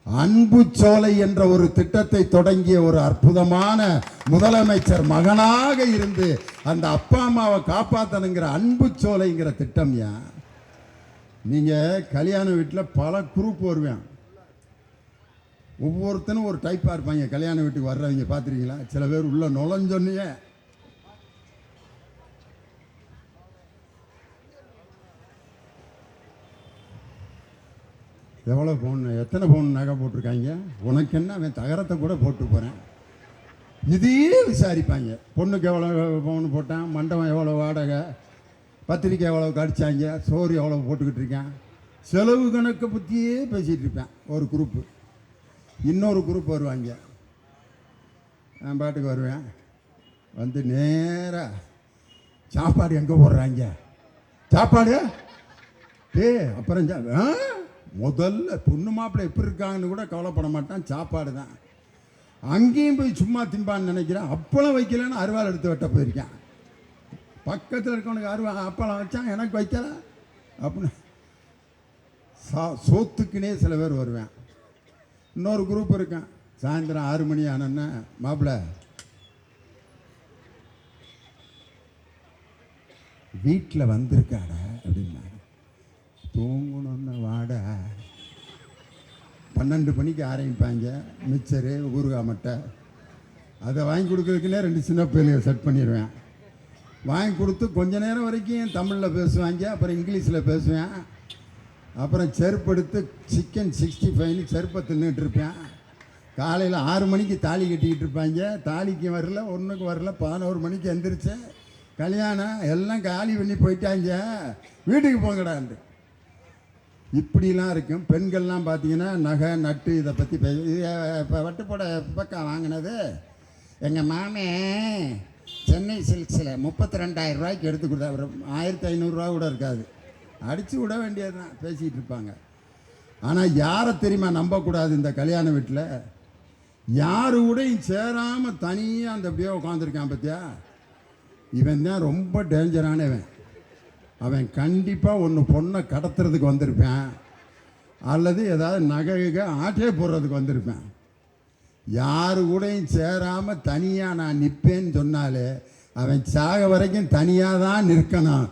Speaker 1: அன்பு சோலை என்ற ஒரு திட்டத்தை தொடங்கிய ஒரு அற்புதமான முதலமைச்சர் மகனாக இருந்து அந்த அப்பா அம்மாவை காப்பாற்றணுங்கிற அன்பு சோலைங்கிற திட்டம். ஏன் நீங்கள் கல்யாண வீட்டில் பல குரூப் வருவேன், ஒவ்வொருத்தனும் ஒரு டைப்பாக இருப்பாங்க. கல்யாண வீட்டுக்கு வர்றவங்க பார்த்துருக்கீங்களா? சில பேர் உள்ள நுழைஞ்சொன்னே எவ்வளோ பவுன், எத்தனை பவுன் நகை போட்டிருக்காங்க, உனக்கு என்ன, அவன் தகரத்தை கூட போட்டு போகிறேன், இதையே விசாரிப்பாங்க. பொண்ணுக்கு எவ்வளோ பவுன் போட்டான், மண்டபம் எவ்வளோ வாடகை, பத்திரிக்கை எவ்வளோ கடிச்சாங்க, சோறு எவ்வளோ போட்டுக்கிட்டு இருக்கேன், செலவு கணக்கை பற்றியே பேசிகிட்டு இருப்பேன் ஒரு குரூப்பு. இன்னொரு குரூப் வருவாங்க, நான் பாட்டுக்கு வருவேன், வந்து நேராக சாப்பாடு எங்கே போடுறாங்க, சாப்பாடு அப்புறம் முதல்ல பொண்ணு மாப்பிள்ளை எப்படி இருக்காங்கன்னு கூட கவலைப்பட மாட்டான், சாப்பாடு தான். அங்கேயும் போய் சும்மா திம்பான்னு நினைக்கிறேன். அப்பளம் வைக்கலன்னு அருவாள் எடுத்து வெட்ட போயிருக்கேன். பக்கத்தில் இருக்கவனுக்கு அப்பளம் வச்சான், எனக்கு வைக்கல அப்படின்னு சோத்துக்குன்னே சில பேர் வருவேன். இன்னொரு குரூப் இருக்கேன், சாயந்தரம் 6 மணி ஆனோன்னா, மாப்பிள்ளை வீட்டில் வந்திருக்காடா அப்படின்னா, தூங்கணுன்னு வாட. 12 மணிக்கு ஆரம்பிப்பாங்க. மிச்சரு ஊறுகாய் மட்டை அதை வாங்கி கொடுக்குறதுக்குன்னே 2 சின்ன பிள்ளைகளை செட் பண்ணிடுவேன். வாங்கி கொடுத்து கொஞ்ச நேரம் வரைக்கும் தமிழில் பேசுவாங்க, அப்புறம் இங்கிலீஷில் பேசுவேன். அப்புறம் செருப்படுத்து சிக்கன் 65ன்னு செருப்பை தின்னுட்டு இருப்பேன். காலையில் 6 மணிக்கு தாலி கட்டிக்கிட்டு இருப்பாங்க. தாலிக்கு வரல, ஒன்றுக்கு வரல. 11 மணிக்கு எந்திரிச்சேன், கல்யாணம் எல்லாம் காலி பண்ணி போயிட்டாங்க, வீட்டுக்கு போங்கடான்ட்டு. இப்படிலாம் இருக்கும். பெண்கள்லாம் பார்த்தீங்கன்னா நகை நட்டு இதை பற்றி இப்போ வட்டுப்போட பக்கம் வாங்கினது எங்கள் மாமே சென்னை சில்க்ஸில் 32,000 ரூபாய்க்கு எடுத்து கொடுத்தா, 1,500 கூட இருக்காது, அடித்து விட வேண்டியது தான், பேசிகிட்டு இருப்பாங்க. ஆனால் யாரை தெரியுமா நம்பக்கூடாது இந்த கல்யாண வீட்டில்? யாரு கூடயும் சேராமல் தனியாக அந்த அப்படியே உட்காந்துருக்கான் பார்த்தியா, இவன் தான் ரொம்ப டேஞ்சரானவன். அவன் கண்டிப்பாக ஒன்று பொண்ணை கடத்துறதுக்கு வந்திருப்பேன், அல்லது ஏதாவது நகைக ஆட்டே போடுறதுக்கு வந்திருப்பேன். யாரு கூடயும் சேராமல் தனியாக நான் நிற்பேன்னு சொன்னாலே அவன் சாக வரைக்கும் தனியாக தான் நிற்கணும்.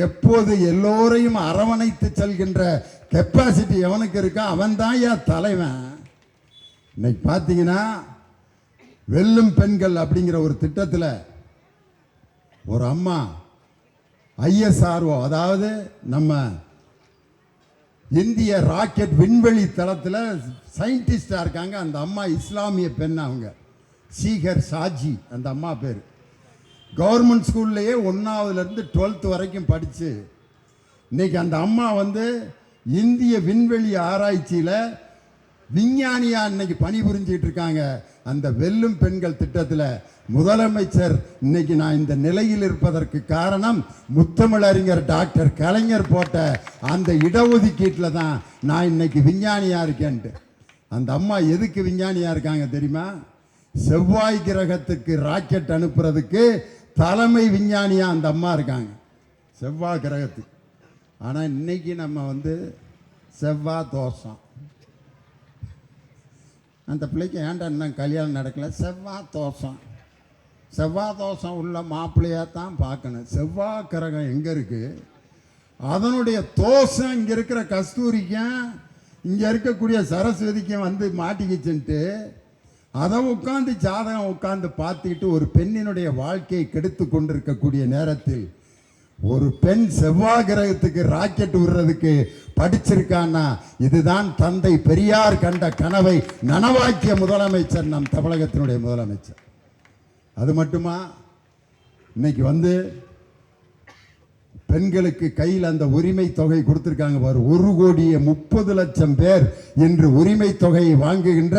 Speaker 1: எப்போது எல்லோரையும் அரவணைத்து செல்கின்ற கெப்பாசிட்டி எவனுக்கு இருக்கா அவன் தான் ஏன் தலைவன். இன்னைக்கு பார்த்தீங்கன்னா வெல்லும் பெண்கள் அப்படிங்கிற ஒரு திட்டத்தில் ஒரு அம்மா ISRO, அதாவது நம்ம இந்திய ராக்கெட் விண்வெளி தளத்தில் சயின்டிஸ்டாக இருக்காங்க. அந்த அம்மா இஸ்லாமிய பெண், அவங்க சீகர் சாஜி அந்த அம்மா பேர். கவர்மெண்ட் ஸ்கூல்லையே 1ஆவதுலேருந்து 12th வரைக்கும் படித்து இன்னைக்கு அந்த அம்மா இந்திய விண்வெளி ஆராய்ச்சியில் விஞ்ஞானியாக இன்னைக்கு பணிபுரிஞ்சிட்டு இருக்காங்க. அந்த வெல்லும் பெண்கள் திட்டத்தில் முதலமைச்சர் இன்னைக்கு நான் இந்த நிலையில் இருப்பதற்கு காரணம் முத்தமிழறிஞர் டாக்டர் கலைஞர் போட்ட அந்த இடஒதுக்கீட்டில் தான் நான் இன்னைக்கு விஞ்ஞானியாக இருக்கேன்ட்டு. அந்த அம்மா எதுக்கு விஞ்ஞானியாக இருக்காங்க தெரியுமா? செவ்வாய் கிரகத்துக்கு ராக்கெட் அனுப்புறதுக்கு தலைமை விஞ்ஞானியாக அந்த அம்மா இருக்காங்க, செவ்வாய் கிரகத்துக்கு. ஆனால் இன்னைக்கு நம்ம செவ்வாய் தோஷம், அந்த பிள்ளைக்கு ஏன்டா இன்னும் கல்யாணம் நடக்கலை, செவ்வாய் தோஷம். செவ்வாய் தோஷம் உள்ள மாப்பிள்ளையாக தான் பார்க்கணும். செவ்வாய் கிரகம் எங்கே இருக்குது, அதனுடைய தோஷம் இங்கே இருக்கிற கஸ்தூரிக்கும் இங்கே இருக்கக்கூடிய சரஸ்வதிக்கும் மாட்டிக்கிச்சுன்ட்டு அதை உட்காந்து ஜாதகம் உட்காந்து பார்த்துக்கிட்டு ஒரு பெண்ணினுடைய வாழ்க்கையை கெடுத்து கொண்டிருக்கக்கூடிய நேரத்தில் ஒரு பெண் செவ்வாய் கிரகத்துக்கு ராக்கெட் விடுறதுக்கு படிச்சிருக்கான்னா இதுதான் தந்தை பெரியார் கண்ட கனவை நனவாக்கிய முதலமைச்சர் நம் தமிழகத்தினுடைய முதலமைச்சர். அது மட்டுமா, இன்னைக்கு பெண்களுக்கு கையில் அந்த உரிமை தொகை கொடுத்திருக்காங்க பாரு. 1,30,00,000 பேர் இன்று உரிமை தொகையை வாங்குகின்ற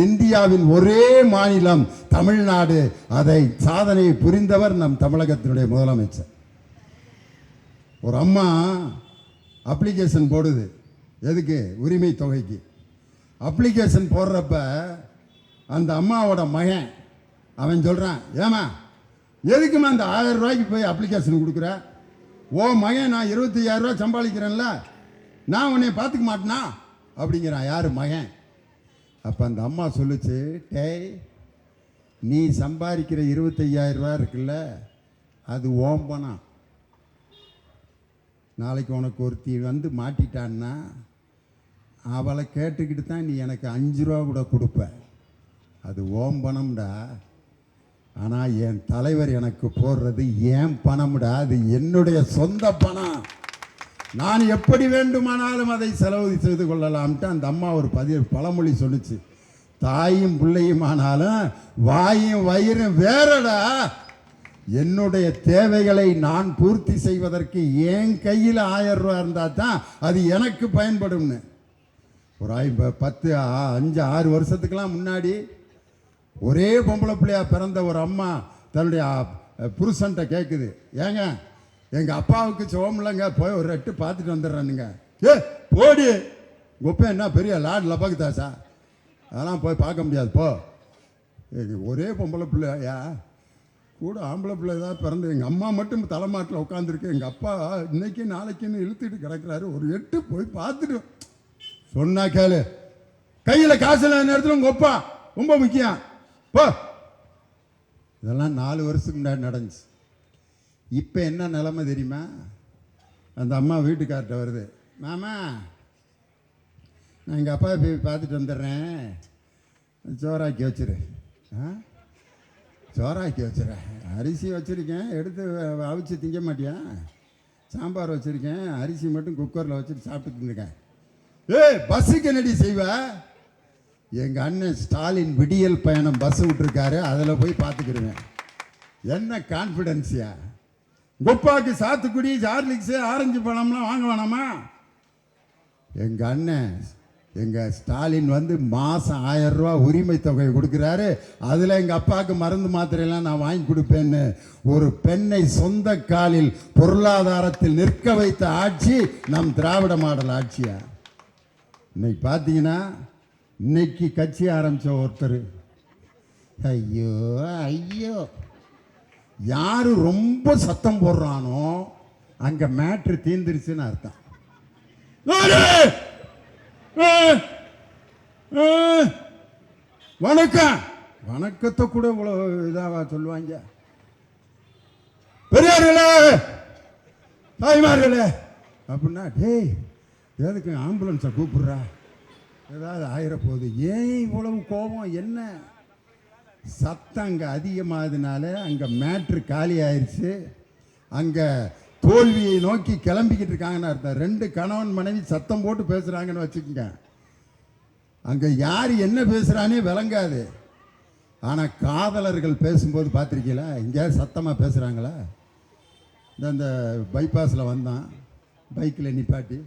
Speaker 1: இந்தியாவின் ஒரே மாநிலம் தமிழ்நாடு. அதை சாதனையை புரிந்தவர் நம் தமிழகத்தினுடைய முதலமைச்சர். ஒரு அம்மா அப்ளிகேஷன் போடுது. எதுக்கு? உரிமை தொகைக்கு. அப்ளிகேஷன் போடுறப்ப அந்த அம்மாவோட மகன் அவன் சொல்கிறான், ஏமா எதுக்குமா அந்த 1000 ரூபாய்க்கு போய் அப்ளிகேஷன் கொடுக்குற? ஓ மகன் நான் 25,000 ரூபா சம்பாதிக்கிறேன்ல, நான் உன்னை பார்த்துக்க மாட்டேனா அப்படிங்கிறான். யார்? மகன். அப்போ அந்த அம்மா சொல்லுச்சு, டேய் நீ சம்பாதிக்கிற 25,000 ரூபா இருக்குல்ல, அது ஓம் பணம். நாளைக்கு உனக்கு ஒருத்தி வந்து மாட்டிட்டான்னா அவளை கேட்டுக்கிட்டு தான் நீ எனக்கு 5 ரூபா கூட கொடுப்ப. அது ஓம் பணம்டா. ஆனால் என் தலைவர் எனக்கு போடுறது ஏன் பணம்டா, அது என்னுடைய சொந்த பணம். நான் எப்படி வேண்டுமானாலும் அதை செலவு செய்து கொள்ளலாம்ட்டு அந்த அம்மா ஒரு பழமொழி சொல்லுச்சு. தாயும் பிள்ளையுமானாலும் வாயும் வயிறும் வேறடா. என்னுடைய தேவைகளை நான் பூர்த்தி செய்வதற்கு என் கையில் 1000 ரூபா இருந்தால் தான் அது எனக்கு பயன்படும்னு. ஒரு 10, 5, 6 வருஷத்துக்கெல்லாம் முன்னாடி ஒரே பொம்பளை பிள்ளையா பிறந்த ஒரு அம்மா தன்னுடைய புருஷன்ட்ட கேட்குது, ஏங்க எங்கள் அப்பாவுக்கு சோமில்லைங்க, போய் ஒரு 8 பார்த்துட்டு வந்துடுறானுங்க. ஏ போடி, கொப்பை என்ன பெரிய லாட் லபக்குதாசா, அதெல்லாம் போய் பார்க்க முடியாது போ. ஒரே பொம்பளை பிள்ளையா, கூட ஆம்பளை பிள்ளை தான் பிறந்து, எங்கள் அம்மா மட்டும் தலைமாட்டில் உட்காந்துருக்கு, எங்கள் அப்பா இன்னைக்கு நாளைக்குன்னு இழுத்துட்டு கிடக்கிறாரு, ஒரு 8 போய் பார்த்துட்டு சொன்னா கேளு. கையில் காசு இல்லாத நேரத்தில் உங்கள் அப்பா ரொம்ப முக்கியம் போ. இதெல்லாம் 4 வருஷத்துக்கு முன்னாடி நடந்துச்சு. இப்போ என்ன நிலைமை தெரியுமா? அந்த அம்மா வீட்டுக்கார்ட்ட வருது, மாமா நான் எங்கள் அப்பா போய் பார்த்துட்டு வந்துடுறேன், சோறாக்கி வச்சிரு. சோறாக்கி வச்சுறேன், அரிசி வச்சுருக்கேன், எடுத்து அவிச்சு திங்க மாட்டியா? சாம்பார் வச்சுருக்கேன், அரிசி மட்டும் குக்கரில் வச்சுட்டு சாப்பிட்டுட்டு இருக்கேன். ஏய் பஸ்ஸுக்கு என்னடி செய்வ? எங்கள் அண்ணன் ஸ்டாலின் விடியல் பயணம் பஸ் விட்டுருக்காரு, அதில் போய் பார்த்துக்கிடுவேன். என்ன கான்ஃபிடென்ஸியா? குப்பாக்கு சாத்துக்குடி, ஜார்லிக்ஸு, ஆரஞ்சு பழம்லாம் வாங்க வேணாமா? எங்கள் அண்ணன் எங்கள் ஸ்டாலின் வந்து மாதம் 1000 ரூபா உரிமை தொகை கொடுக்குறாரு, அதில் எங்கள் அப்பாவுக்கு மருந்து மாத்திரையெல்லாம் நான் வாங்கி கொடுப்பேன்னு ஒரு பெண்ணை சொந்த காலில் பொருளாதாரத்தில் நிற்க வைத்த ஆட்சி நம் திராவிட மாடல் ஆட்சியா? இன்னைக்கு பார்த்தீங்கன்னா இன்னைக்கு கட்சி ஆரம்பித்த ஒருத்தர், ஐயோ ஐயோ, யார் ரொம்ப சத்தம் போடுறானோ அங்கே மேட்ரு தீர்ந்துருச்சுன்னு அர்த்தம். வணக்கம், வணக்கத்தை கூட இவ்வளோ இதாவா சொல்லுவாங்க? பெரியார்களே, தாய்மார்களே அப்படின்னா, டேய் எதுக்கு ஆம்புலன்ஸை கூப்பிடுறா, ஏதாவது ஆயிர போகுது, ஏன் இவ்வளவு கோபம்? என்ன சத்தம் அங்கே அதிகமாகதுனால அங்கே மேட்ரு காலி ஆயிடுச்சு. அங்கே தோல்வியை நோக்கி கிளம்பிக்கிட்டு இருக்காங்கன்னு அர்த்தம். 2 கணவன் மனைவி சத்தம் போட்டு பேசுகிறாங்கன்னு வச்சுக்கோங்க, அங்கே யார் என்ன பேசுகிறானே விளங்காது. ஆனால் காதலர்கள் பேசும்போது பார்த்துருக்கீங்களா? எங்கேயாவது சத்தமாக பேசுகிறாங்களா? இந்த பைபாஸில் வந்தான், பைக்கில் நிப்பாட்டி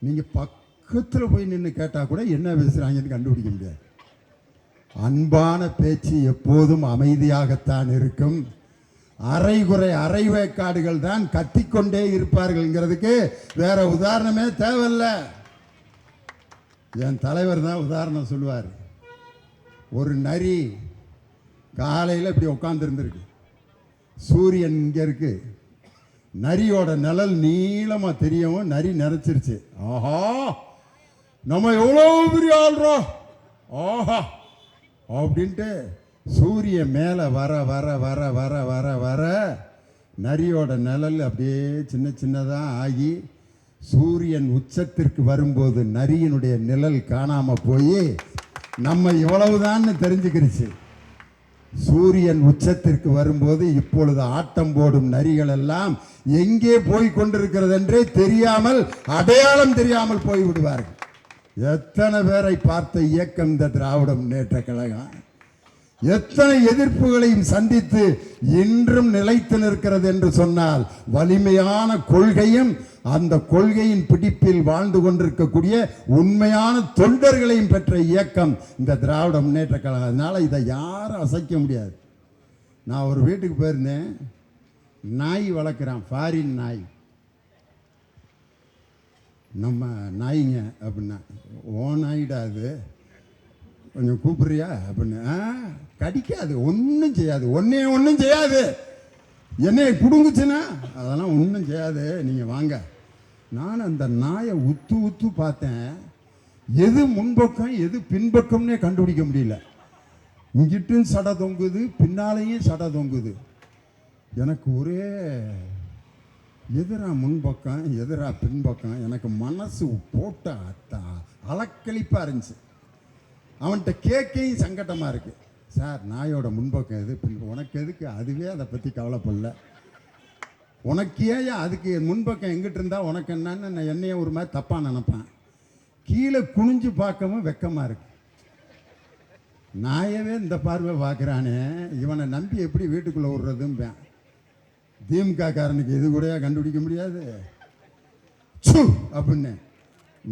Speaker 1: நீங்கள் பக்கத்தில் போய் நின்று கேட்டால் கூட என்ன பேசுகிறாங்கன்னு கண்டுபிடிக்க முடியாது. அன்பான பேச்சு எப்போதும் அமைதியாகத்தான் இருக்கும். அரைகுறை அரைவேக்காடுகள் தான் கத்திக்கொண்டே இருப்பார்கள்ங்கிறதுக்கு வேற உதாரணமே தேவையில்லை. என் தலைவர் தான் உதாரணம் சொல்லுவார். ஒரு நரி காலையில் இப்படி உட்காந்துருந்துருக்கு, சூரியன் இங்கே இருக்கு, நரியோட நிழல் நீளமாக தெரியவும் நரி நினைச்சிருச்சு, ஆஹா நம்ம எவ்வளோ பெரிய ஆள்றோம் ஆஹா அப்படின்ட்டு சூரியன் மேலே வர வர வர வர வர வர நரியோட நிழல் அப்படியே சின்ன சின்னதாக ஆகி சூரியன் உச்சத்திற்கு வரும்போது நரியினுடைய நிழல் காணாமல் போய் நம்ம இவ்வளவுதான்னு தெரிஞ்சுக்கிருச்சு. சூரியன் உச்சத்திற்கு வரும்போது இப்பொழுது ஆட்டம் போடும் நரிகள் எல்லாம் எங்கே போய் கொண்டிருக்கிறது என்றே தெரியாமல், அடையாளம் தெரியாமல் போய்விடுவார்கள். எத்தனை பேரை பார்த்த இயக்கம் இந்த திராவிட முன்னேற்ற கழகம். எத்தனை எதிர்ப்புகளையும் சந்தித்து இன்றும் நிலைத்து நிற்கிறது என்று சொன்னால் வலிமையான கொள்கையும் அந்த கொள்கையின் பிடிப்பில் வாழ்ந்து கொண்டிருக்கக்கூடிய உண்மையான தொண்டர்களையும் பெற்ற இயக்கம் இந்த திராவிட முன்னேற்ற கழகம். அதனால இதை யாரும் அசைக்க முடியாது. நான் ஒரு வீட்டுக்கு போயிருந்தேன். நாய் வளர்க்குறான், ஃபாரின் நாய். நம்ம நாய்ங்க அப்படின்னா, ஓ நாயிடா அது, கொஞ்சம் கூப்பிட்றியா அப்படின்னு. கடிக்காது, ஒன்றும் செய்யாது, ஒன்றும் செய்யாது. என்னை பிடுங்குச்சுன்னா அதெல்லாம் ஒன்றும் செய்யாது, நீங்கள் வாங்க. நான் அந்த நாயை உத்து உத்து பார்த்தேன். எது முன்பக்கம் எது பின்பக்கம்னே கண்டுபிடிக்க முடியல. இங்கிட்டும் சடை தொங்குது, பின்னாலேயும் சடை தொங்குது. எனக்கு ஒரே எதிரா முன்பக்கம் எதிரா பின்பக்கம். எனக்கு மனசு போட்ட அலக்களிப்பாக இருந்துச்சு. அவன்கிட்ட கேட்கையும் சங்கட்டமாக இருக்குது. சார், நாயோட முன்பக்கம் எது உனக்கு எதுக்கு, அதுவே அதை பற்றி கவலைப்படல. உனக்கு ஏன் அதுக்கு முன்பக்கம் எங்கிட்ட இருந்தால் உனக்கு என்னன்னு நான் என்னைய ஒரு மாதிரி தப்பாக நினைப்பேன். கீழே குனிஞ்சு பார்க்கவும் வெக்கமாக இருக்கு. நாயவே இந்த பார்வை பார்க்குறானே, இவனை நம்பி எப்படி வீட்டுக்குள்ளே விடுறதும்பேன். திமுக காரனுக்கு இது கூட கண்டுபிடிக்க முடியாது அப்படின்னு.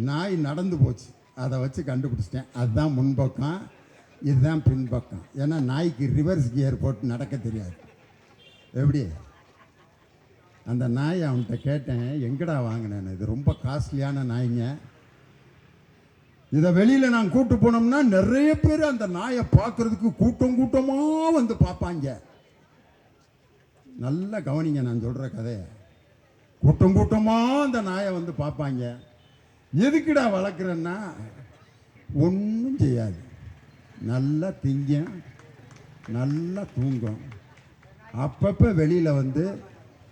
Speaker 1: நாய் நடந்து போச்சு, அதை வச்சு கண்டுபிடிச்சிட்டேன். அதுதான் முன்பக்கம், இதுதான் பின்பக்கம். ஏன்னா நாய்க்கு ரிவர்ஸ் கியர் போட்டு நடக்க தெரியாது. எப்படி அந்த நாய் அவன்கிட்ட கேட்டேன், எங்கடா வாங்கினேன், இது ரொம்ப காஸ்ட்லியான நாய்ங்க, இதை வெளியில் நான் கூட்டு போனோம்னா நிறைய பேர் அந்த நாயை பார்க்கறதுக்கு கூட்டம் கூட்டமாக வந்து பார்ப்பாங்க. நல்லா கவனிங்க, நான் சொல்கிற கதையை. கூட்டம் கூட்டமாக அந்த நாயை வந்து பார்ப்பாங்க. எதுக்குடா வளர்க்குறேன்னா, ஒன்றும் செய்யாது, நல்லா திங்கும், நல்லா தூங்கும். அப்பப்போ வெளியில் வந்து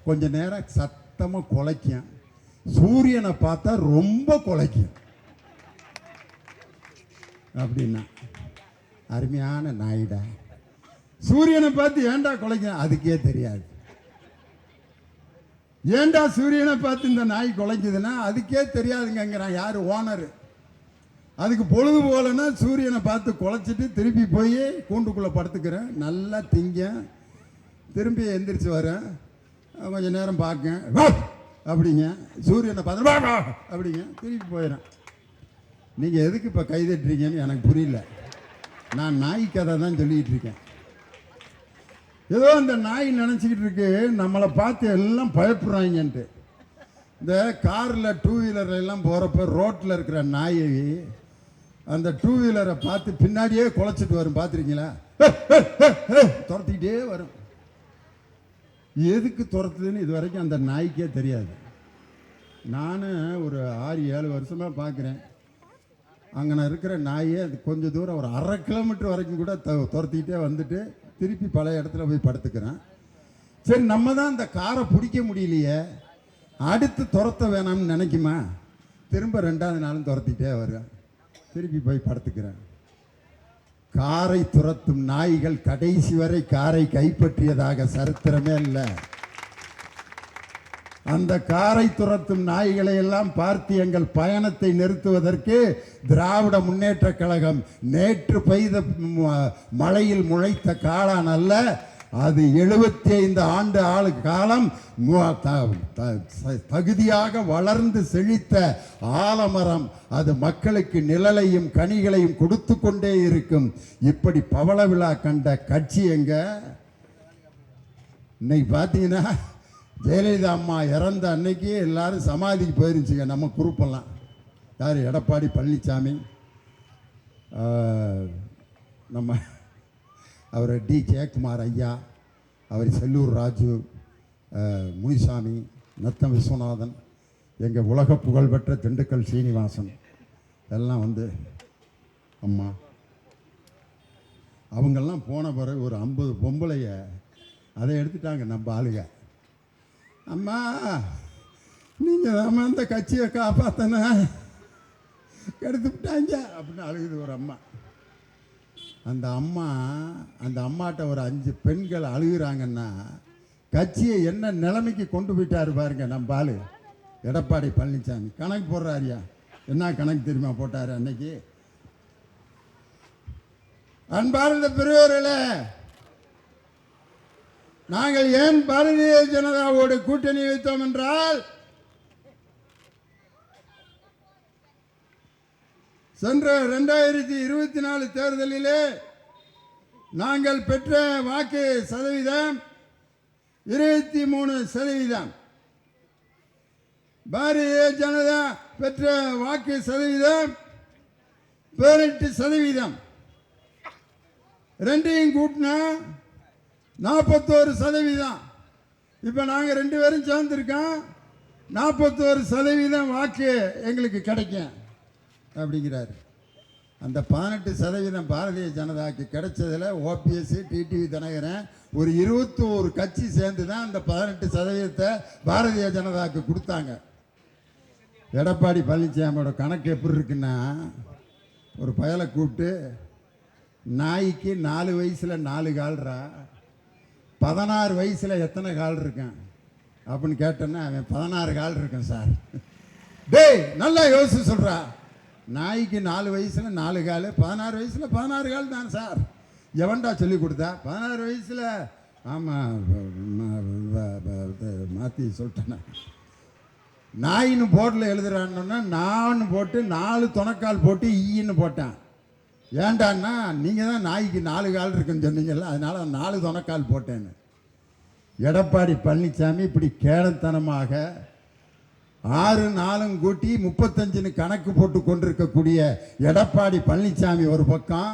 Speaker 1: கொஞ்ச நேரம் சத்தமாக குலைக்கும். சூரியனை பார்த்தா ரொம்ப குலைக்கும். அப்படின்னா அருமையான நாயிடா. சூரியனை பார்த்து ஏண்டா குலைக்கும், அதுக்கே தெரியாது. ஏண்டா சூரியனை பார்த்து இந்த நாய் குலைக்குதுன்னா அதுக்கே தெரியாதுங்கிறான். யார்? ஓனரு. அதுக்கு பொழுது போகலன்னா சூரியனை பார்த்து குலைச்சிட்டு திருப்பி போய் கூண்டுக்குள்ளே படுத்துக்கிறேன், நல்லா திங்க, திரும்பி எந்திரிச்சு வரேன், கொஞ்சம் நேரம் பார்க்க அப்படிங்க, சூரியனை பார்த்து அப்படிங்க, திருப்பி போயிடறேன். நீங்கள் எதுக்கு இப்போ கைதட்டுறீங்கன்னு எனக்கு புரியல. நான் நாய் கதை தான் சொல்லிக்கிட்டு இருக்கேன். ஏதோ அந்த நாய் நினச்சிக்கிட்டு இருக்கு நம்மளை பார்த்து எல்லாம் பயப்படுறாங்கன்ட்டு. இந்த காரில் டூ வீலர்லாம் போகிறப்ப ரோட்டில் இருக்கிற நாயை அந்த டூ வீலரை பார்த்து பின்னாடியே குலைச்சிட்டு வரும், பார்த்துருக்கீங்களா? துரத்திக்கிட்டே வரும். எதுக்கு துரத்துதுன்னு இது வரைக்கும் அந்த நாய்க்கே தெரியாது. நான் ஒரு 6-7 வருஷமாக பார்க்குறேன். அங்கே இருக்கிற நாயை அது கொஞ்சம் தூரம் ஒரு 1/2 கிலோமீட்டர் வரைக்கும் கூட துரத்திக்கிட்டே வந்துட்டு திருப்பி பழைய இடத்துல போய் படுத்துக்கிறேன். சரி, நம்ம தான் அந்த காரை பிடிக்க முடியலையே, அடுத்து துரத்த வேணாம்னு நினைக்குமா, திரும்ப 2வது நாளும் துரத்திக்கிட்டே வருவேன், திருப்பி போய் படுத்துக்கிறேன். காரை துரத்தும் நாய்கள் கடைசி வரை காரை கைப்பற்றியதாக சரித்திரமே இல்லை. அந்த காரை துரத்தும் நாய்களை எல்லாம் பார்த்து எங்கள் பயணத்தை நிறுத்துவதற்கு திராவிட முன்னேற்ற கழகம் நேற்று பெய்த மழையில் முளைத்த காளான் அல்ல, அது 75 ஆண்டு காலம் தகுதியாக வளர்ந்து செழித்த ஆலமரம். அது மக்களுக்கு நிழலையும் கனிகளையும் கொடுத்து கொண்டே இருக்கும். இப்படி பவள விழா கண்ட கட்சி எங்க? இன்னைக்கு பார்த்தீங்கன்னா ஜெயலலிதா அம்மா இறந்த அன்னைக்கு எல்லாரும் சமாதிக்கு போயிருந்துச்சுங்க நம்ம குரூப்பெல்லாம். யார்? எடப்பாடி பழனிசாமி, நம்ம அவர் டி ஜெயக்குமார் ஐயா, அவர் செல்லூர் ராஜு, முனிசாமி, நத்தம் விஸ்வநாதன், எங்கள் உலக புகழ்பெற்ற திண்டுக்கல் சீனிவாசன் எல்லாம் வந்து அம்மா அவங்கெல்லாம் போன பிறகு ஒரு 50 பொம்பளைய அதை எடுத்துட்டாங்க நம்ம ஆளுங்க. அம்மா, நீங்கள் தான் அந்த கட்சியை காப்பாத்தன, எடுத்து விட்டாங்க அப்படின்னு அழுகுது ஒரு அம்மா. அந்த அம்மாட்ட ஒரு 5 பெண்கள் அழுகுறாங்கன்னா கட்சியை என்ன நிலைமைக்கு கொண்டு போயிட்டாரு பாருங்க நம்ம ஆளு எடப்பாடி பழனிசாமி. கணக்கு போடுறாரியா? என்ன கணக்கு தெரியுமா போட்டாரு அன்னைக்கு? அன்பார்ந்த பெரியவர்களே, நாங்கள் ஏன் பாரதிய ஜனதாவோடு கூட்டணி வைத்தோம் என்றால், சென்ற 2024 தேர்தலிலே நாங்கள் பெற்ற வாக்கு சதவீதம் 23%. பாரதிய ஜனதா பெற்ற வாக்கு சதவீதம் 18%. ரெண்டையும் கூட்டினா 41%. இப்போ நாங்கள் 2 பேரும் சேர்ந்துருக்கோம். 41% வாக்கு எங்களுக்கு கிடைக்கும் அப்படிங்கிறாரு. அந்த 18% பாரதிய ஜனதாவுக்கு கிடைச்சதில் ஓபிஎஸ், டிடிவி தினகரன் ஒரு 21 கட்சி சேர்ந்து தான் அந்த 18% பாரதிய ஜனதாவுக்கு கொடுத்தாங்க. எடப்பாடி பழனிசாமியோட கணக்கு எப்படி இருக்குன்னா, ஒரு பயலை கூப்பிட்டு நாய்க்கு 4 வயசில் 4 கால்ரா, 16 வயசில் எத்தனை கால் இருக்கான் அப்படின்னு கேட்டேன்னா அவன் 16 கால் இருக்கேன் சார். டேய் நல்லா யோசிச்சு சொல்கிறா. நாய்க்கு 4 வயசில் 4 கால், 16 வயசில் 16 கால் தான் சார். எவன்டா சொல்லி கொடுத்தா? 16 வயசில் ஆமாம் மாற்றி சொல்லிட்டேன். நாயின்னு போர்டில் எழுதுறான்னா நான் போட்டு 4 துணைக்கால் போட்டு ஈன்னு போட்டேன். ஏண்டான்னா நீங்கள் தான் நாய்க்கு 4 கால் இருக்குன்னு சொன்னீங்கல்ல, அதனால 4 துணைக்கால் போட்டேன்னு. எடப்பாடி பழனிசாமி இப்படி கேடத்தனமாக 6 4 கூட்டி 35 கணக்கு போட்டு கொண்டிருக்கக்கூடிய எடப்பாடி பழனிசாமி ஒரு பக்கம்,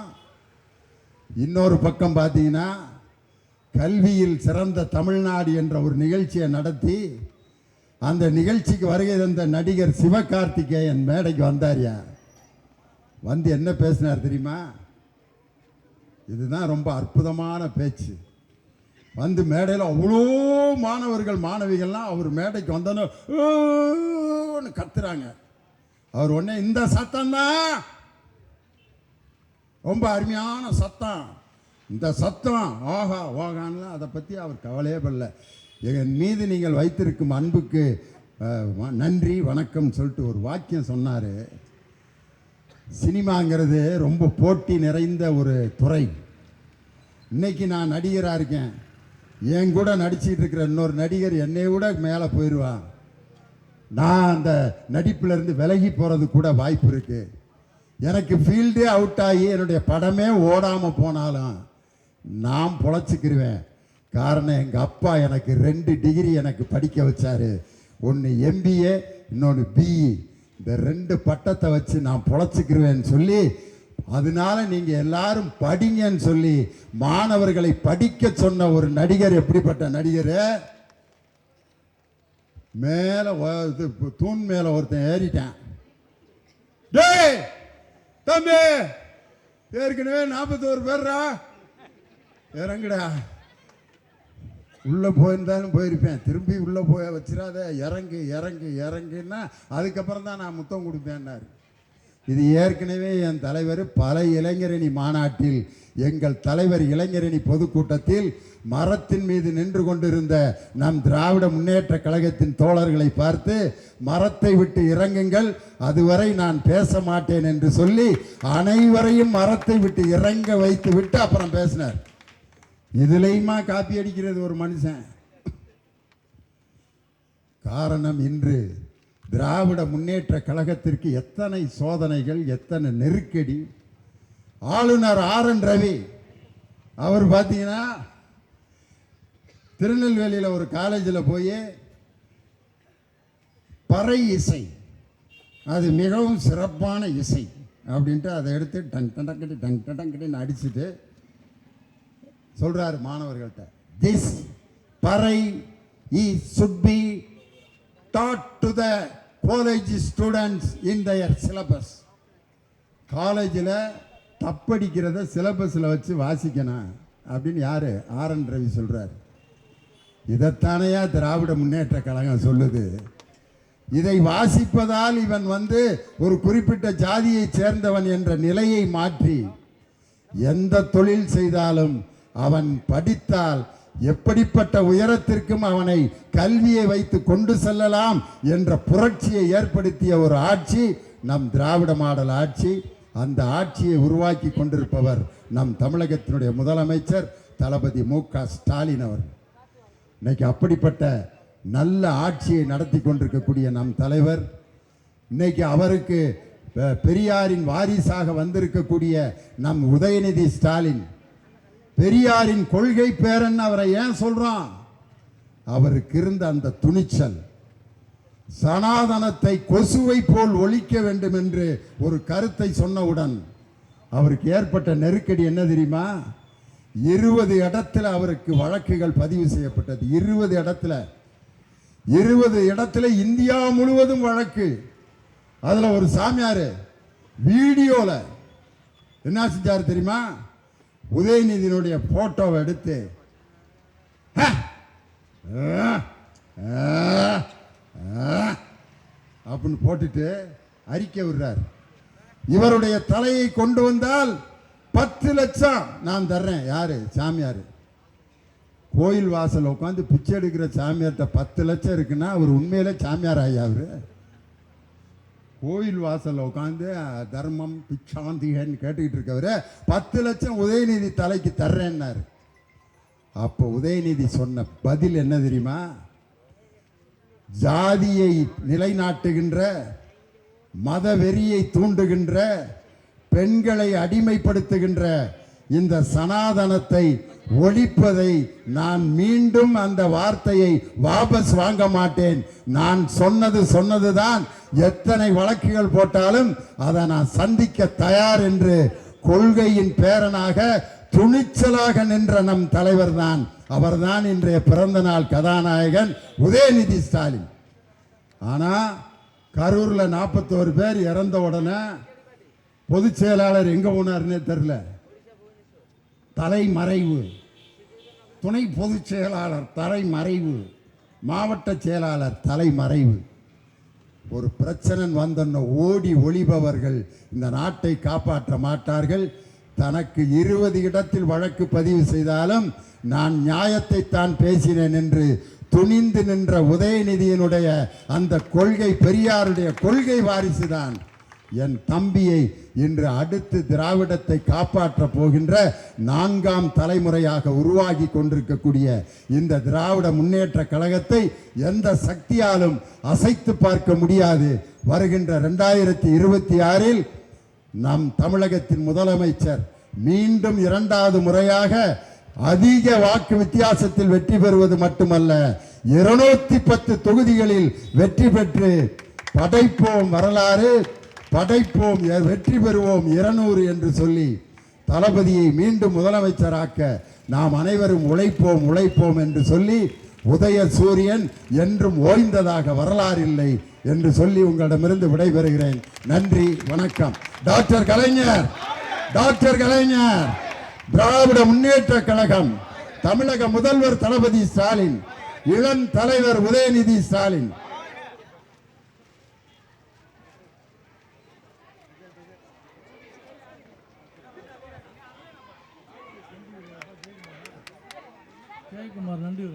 Speaker 1: இன்னொரு பக்கம் பார்த்தீங்கன்னா கல்வியில் சிறந்த தமிழ்நாடு என்ற ஒரு நிகழ்ச்சியை நடத்தி அந்த நிகழ்ச்சிக்கு வருகை தந்த நடிகர் சிவகார்த்திகேயன் மேடைக்கு வந்தார்யா. வந்து என்ன பேசினார் தெரியுமா? இதுதான் ரொம்ப அற்புதமான பேச்சு. வந்து மேடையில் அவ்வளோ மாணவர்கள் மாணவிகள்லாம் அவர் மேடைக்கு வந்தோன்னு கத்துறாங்க. அவர் உடனே இந்த சத்தம் தான் ரொம்ப அருமையான சத்தம், இந்த சத்தம் ஆஹா ஓகான்னு அதை பற்றி அவர் கவலையே படல. என் மீது நீங்கள் வைத்திருக்கும் அன்புக்கு நன்றி வணக்கம் சொல்லிட்டு ஒரு வாக்கியம் சொன்னார். சினிமாங்கிறது ரொம்ப போட்டி நிறைந்த ஒரு துறை. இன்னைக்கு நான் நடிகராக இருக்கேன், என் கூட நடிச்சிட்டு இருக்கிற இன்னொரு நடிகர் என்னை விட மேலே போயிடுவான். நான் அந்த நடிப்பிலிருந்து விலகி போகிறது கூட வாய்ப்பு இருக்கு. எனக்கு ஃபீல்டே அவுட் ஆகி என்னுடைய படமே ஓடாமல் போனாலும் நான் பொழைச்சிக்கிருவேன். காரணம் எங்கள் அப்பா எனக்கு 2 டிகிரி எனக்கு படிக்க வச்சாரு. ஒன்று MBA, இன்னொன்று BE. இந்த 2 பட்டத்தை வச்சு நான் பொழைச்சிக்கிருவேன்னு சொல்லி, அதனால நீங்க எல்லாரும் படிங்கன்னு சொல்லி மாணவர்களை படிக்க சொன்ன ஒரு நடிகர். எப்படிப்பட்ட நடிகர்? மேல தூண் மேல ஒருத்தன் ஏறிட்டான். டேய் தம்பி, ஏற்கனவே 41 பேர்ரா, இறங்குடா. உள்ள போயிருந்தாலும் போயிருப்பேன், திரும்பி உள்ள போய் வச்சிடாத, இறங்கு இறங்கு இறங்குன்னா அதுக்கப்புறம் தான் நான் முத்தம் கொடுப்பேன்னாரு. இது ஏற்கனவே என் தலைவர் பல இளைஞரணி மாநாட்டில், எங்கள் தலைவர் இளைஞரணி பொதுக்கூட்டத்தில் மரத்தின் மீது நின்று கொண்டிருந்த நம் திராவிட முன்னேற்ற கழகத்தின் தோழர்களை பார்த்து மரத்தை விட்டு இறங்குங்கள், அதுவரை நான் பேச மாட்டேன் என்று சொல்லி அனைவரையும் மரத்தை விட்டு இறங்க வைத்து விட்டு அப்புறம் பேசினார். இதுலையுமா காப்பி அடிக்கிறது ஒரு மனுஷன்? காரணம், இன்று திராவிட முன்னேற்ற கழகத்திற்கு எத்தனை சோதனைகள், எத்தனை நெருக்கடி. ஆளுநர் RN ரவி அவர் பார்த்தீங்கன்னா திருநெல்வேலியில் ஒரு காலேஜில் போய் பறை இசை, அது மிகவும் சிறப்பான இசை அப்படின்ட்டு அதை எடுத்து டங் டடங்கடி டங் டடங்கடின்னு அடிச்சுட்டு சொல்றாரு மாணவர்கள்ட்ட, திஸ் பறை should be taught to the college students in their syllabus. காலேஜில் தப்படிக்கிறத சிலபஸில் வச்சு வாசிக்கணும் அப்படின்னு யாரு? RN ரவி சொல்றாரு. இதைத்தானையா திராவிட முன்னேற்ற கழகம் சொல்லுது. இதை வாசிப்பதால் இவன் ஒரு குறிப்பிட்ட ஜாதியை சேர்ந்தவன் என்ற நிலையை மாற்றி எந்த தொழில் செய்தாலும் அவன் படித்தால் எப்படிப்பட்ட உயரத்திற்கும் அவனை கல்வியை வைத்து கொண்டு செல்லலாம் என்ற புரட்சியை ஏற்படுத்திய ஒரு ஆட்சி நம் திராவிட மாடல் ஆட்சி. அந்த ஆட்சியை உருவாக்கி கொண்டிருப்பவர் நம் தமிழகத்தினுடைய முதலமைச்சர் தளபதி MK ஸ்டாலின் அவர்கள். இன்னைக்கு அப்படிப்பட்ட நல்ல ஆட்சியை நடத்தி கொண்டிருக்கக்கூடிய நம் தலைவர், இன்னைக்கு அவருக்கு பெரியாரின் வாரிசாக வந்திருக்கக்கூடிய நம் உதயநிதி ஸ்டாலின் பெரியாரின் கொள்கை பேரன் அவரை ஏன் சொல்றான்? அவருக்கு இருந்த அந்த துணிச்சல், சனாதனத்தை கொசுவை போல் ஒழிக்க வேண்டும் என்று ஒரு கருத்தை சொன்னவுடன் அவருக்கு ஏற்பட்ட நெருக்கடி என்ன தெரியுமா? 20 இடத்துல அவருக்கு வழக்குகள் பதிவு செய்யப்பட்டது. 20 இடத்துல இந்தியா முழுவதும் வழக்கு. அதுல ஒரு சாமியார் வீடியோல என்ன செஞ்சாரு தெரியுமா? உதயநிதியினுடைய போட்டோவை எடுத்து அப்படின்னு போட்டுட்டு அறிக்கை விடுறார். இவருடைய தலையை கொண்டு வந்தால் 10 லட்சம் நான் தர்றேன். யாரு? சாமியார். கோயில் வாசல் உட்காந்து பிச்சை எடுக்கிற சாமியார்கிட்ட 10 லட்சம் இருக்குன்னா அவர் உண்மையிலே சாமியார் ஐயா. அவரு கோயில் வாசல் உட்காந்து தர்மம் பிச்சாந்திகன்னு கேட்டுக்கிட்டு இருக்கவரு 10 லட்சம் உதயநிதி தலைக்கு தர்றேன்னாரு. அப்போ உதயநிதி சொன்ன பதில் என்ன தெரியுமா? ஜாதியை நிலைநாட்டுகின்ற, மத வெறியை தூண்டுகின்ற, பெண்களை அடிமைப்படுத்துகின்ற இந்த சனாதனத்தை ஒழிப்பதை நான் மீண்டும் அந்த வார்த்தையை வாபஸ் வாங்க மாட்டேன். நான் சொன்னதுதான். எத்தனை வழக்குகள் போட்டாலும் அதை நான் சந்திக்க தயார் என்று கொள்கையின் பேரனாக துணிச்சலாக நின்ற நம் தலைவர் தான். அவர்தான் இன்றைய பிறந்த நாள் கதாநாயகன் உதயநிதி ஸ்டாலின். ஆனா கரூர்ல 41 பேர் இறந்த உடனே பொதுச் செயலாளர் எங்க போனார்னே தெரியல. தலைமறைவு. துணை பொதுச் செயலாளர் தலைமறைவு. மாவட்ட செயலாளர் தலைமறைவு. ஒரு பிரச்சனை வந்தோன்னு ஓடி ஒளிபவர்கள் இந்த நாட்டை காப்பாற்ற மாட்டார்கள். தனக்கு 20 இடத்தில் வழக்கு பதிவு செய்தாலும் நான் நியாயத்தை தான் பேசினேன் என்று துணிந்து நின்ற உதயநிதியினுடைய அந்த கொள்கை, பெரியாருடைய கொள்கை வாரிசுதான் என் தம்பியை இன்று அடுத்து திராவிடத்தை காப்பாற்ற போகின்ற 4ஆம் தலைமுறையாக உருவாகி கொண்டிருக்கக்கூடிய இந்த திராவிட முன்னேற்ற கழகத்தை எந்த சக்தியாலும் அசைத்து பார்க்க முடியாது. வருகின்ற 2026 நம் தமிழகத்தின் முதலமைச்சர் மீண்டும் 2வது முறையாக அதிக வாக்கு வித்தியாசத்தில் வெற்றி பெறுவது மட்டுமல்ல, 210 தொகுதிகளில் வெற்றி பெற்று படைப்போம் வரலாறு, படைப்போம் வெற்றி பெறுவோம் 200 என்று சொல்லி தளபதியை மீண்டும் முதலமைச்சராக்க நாம் அனைவரும் உழைப்போம் என்று சொல்லி உதய சூரியன் என்றும் ஓய்ந்ததாக வரலாறு இல்லை என்று சொல்லி உங்களிடமிருந்து விடைபெறுகிறேன். நன்றி, வணக்கம். டாக்டர் கலைஞர், திராவிட முன்னேற்ற கழகம், தமிழக முதல்வர் தளபதி ஸ்டாலின், இளம் தலைவர் உதயநிதி ஸ்டாலின்.
Speaker 2: ஜெயக்குமார், நன்றி.